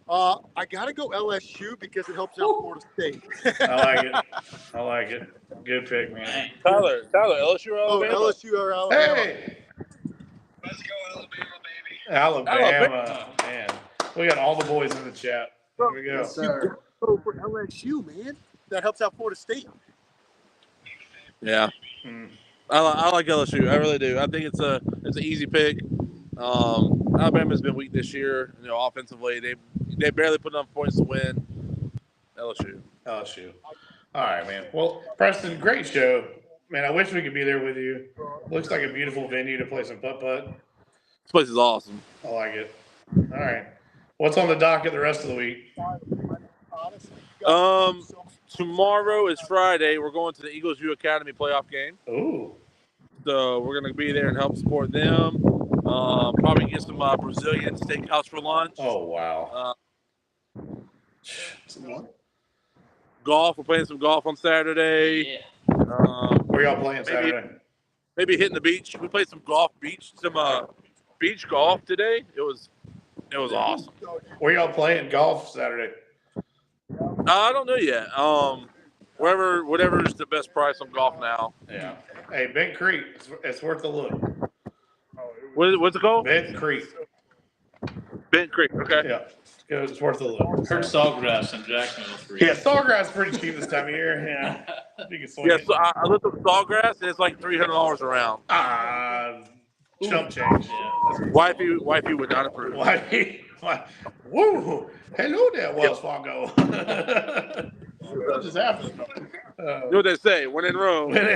Speaker 6: I gotta go LSU because it helps out Florida State.
Speaker 1: I like it. Good pick, man.
Speaker 3: Dang.
Speaker 4: Tyler, LSU or
Speaker 6: Oh,
Speaker 4: Alabama?
Speaker 6: LSU or Alabama?
Speaker 1: Hey,
Speaker 7: Let's go Alabama, baby.
Speaker 1: Alabama. Man, we got all the boys in the chat. Here we go.
Speaker 2: Yes, sir.
Speaker 6: Oh, for LSU, man. That helps out Florida State.
Speaker 4: Yeah.
Speaker 1: Mm.
Speaker 4: I like LSU. I really do. I think it's an easy pick. Alabama's been weak this year. Offensively, they barely put enough points to win. LSU.
Speaker 1: LSU. All right, man. Well, Preston, great show. Man, I wish we could be there with you. Looks like a beautiful venue to play some putt-putt.
Speaker 4: This place is awesome.
Speaker 1: I like it. All right. What's on the docket the rest of the week?
Speaker 4: Tomorrow is Friday. We're going to the Eagles U Academy playoff game.
Speaker 1: Ooh.
Speaker 4: So we're going to be there and help support them. Probably get some Brazilian steakhouse for lunch.
Speaker 1: Oh, wow.
Speaker 2: Someone?
Speaker 4: Golf. We're playing some golf on Saturday.
Speaker 3: Yeah.
Speaker 1: Where y'all playing Saturday?
Speaker 4: Maybe hitting the beach. We played some beach golf today. It was awesome.
Speaker 1: Where y'all playing golf Saturday?
Speaker 4: I don't know yet. Whatever's the best price on golf now.
Speaker 1: Yeah. Hey, Bent Creek. It's worth a look.
Speaker 4: What's it called?
Speaker 1: Bent Creek.
Speaker 4: Bent Creek. Okay.
Speaker 1: Yeah. It's worth a look.
Speaker 3: Heard Sawgrass in Jacksonville.
Speaker 1: Yeah, Sawgrass is pretty cheap this time of year. Yeah. You can swing
Speaker 4: Yeah,
Speaker 1: it.
Speaker 4: so I looked up Sawgrass, and it's like $300 a round.
Speaker 1: Chump change.
Speaker 3: Yeah.
Speaker 4: Wifey would not approve.
Speaker 1: Why? Woo! Hello there, Wells Fargo. What just happened?
Speaker 4: You know what they say? When in Rome.
Speaker 1: When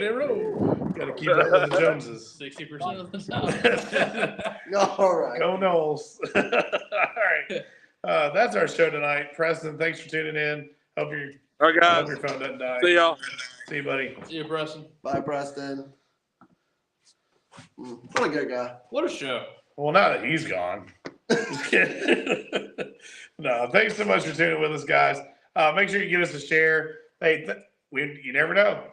Speaker 1: in Rome. Got to keep up with the Joneses.
Speaker 3: 60% of the South.
Speaker 2: All right.
Speaker 1: Go Knowles. All right. That's our show tonight. Preston, thanks for tuning in. Hope your
Speaker 4: All right,
Speaker 1: hope
Speaker 4: guys.
Speaker 1: your phone doesn't die.
Speaker 4: See y'all.
Speaker 1: See you, buddy.
Speaker 3: See you, Preston.
Speaker 2: Bye, Preston. What a good guy.
Speaker 3: What a show.
Speaker 1: Well, now that he's gone. Just kidding. No, thanks so much for tuning with us, guys. Make sure you give us a share. Hey, you never know.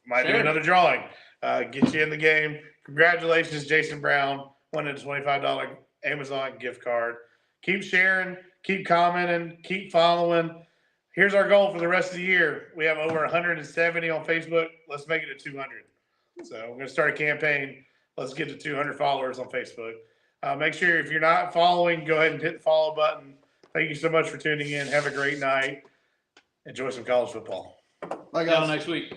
Speaker 1: Might do
Speaker 3: Sure.
Speaker 1: another drawing. Get you in the game. Congratulations, Jason Brown, winning a $25 Amazon gift card. Keep sharing, keep commenting, keep following. Here's our goal for the rest of the year. We have over 170 on Facebook. Let's make it to 200. So we're going to start a campaign. Let's get to 200 followers on Facebook. Make sure if you're not following, go ahead and hit the follow button. Thank you so much for tuning in. Have a great night. Enjoy some college football.
Speaker 2: Bye,
Speaker 3: See y'all
Speaker 2: guys.
Speaker 3: next week.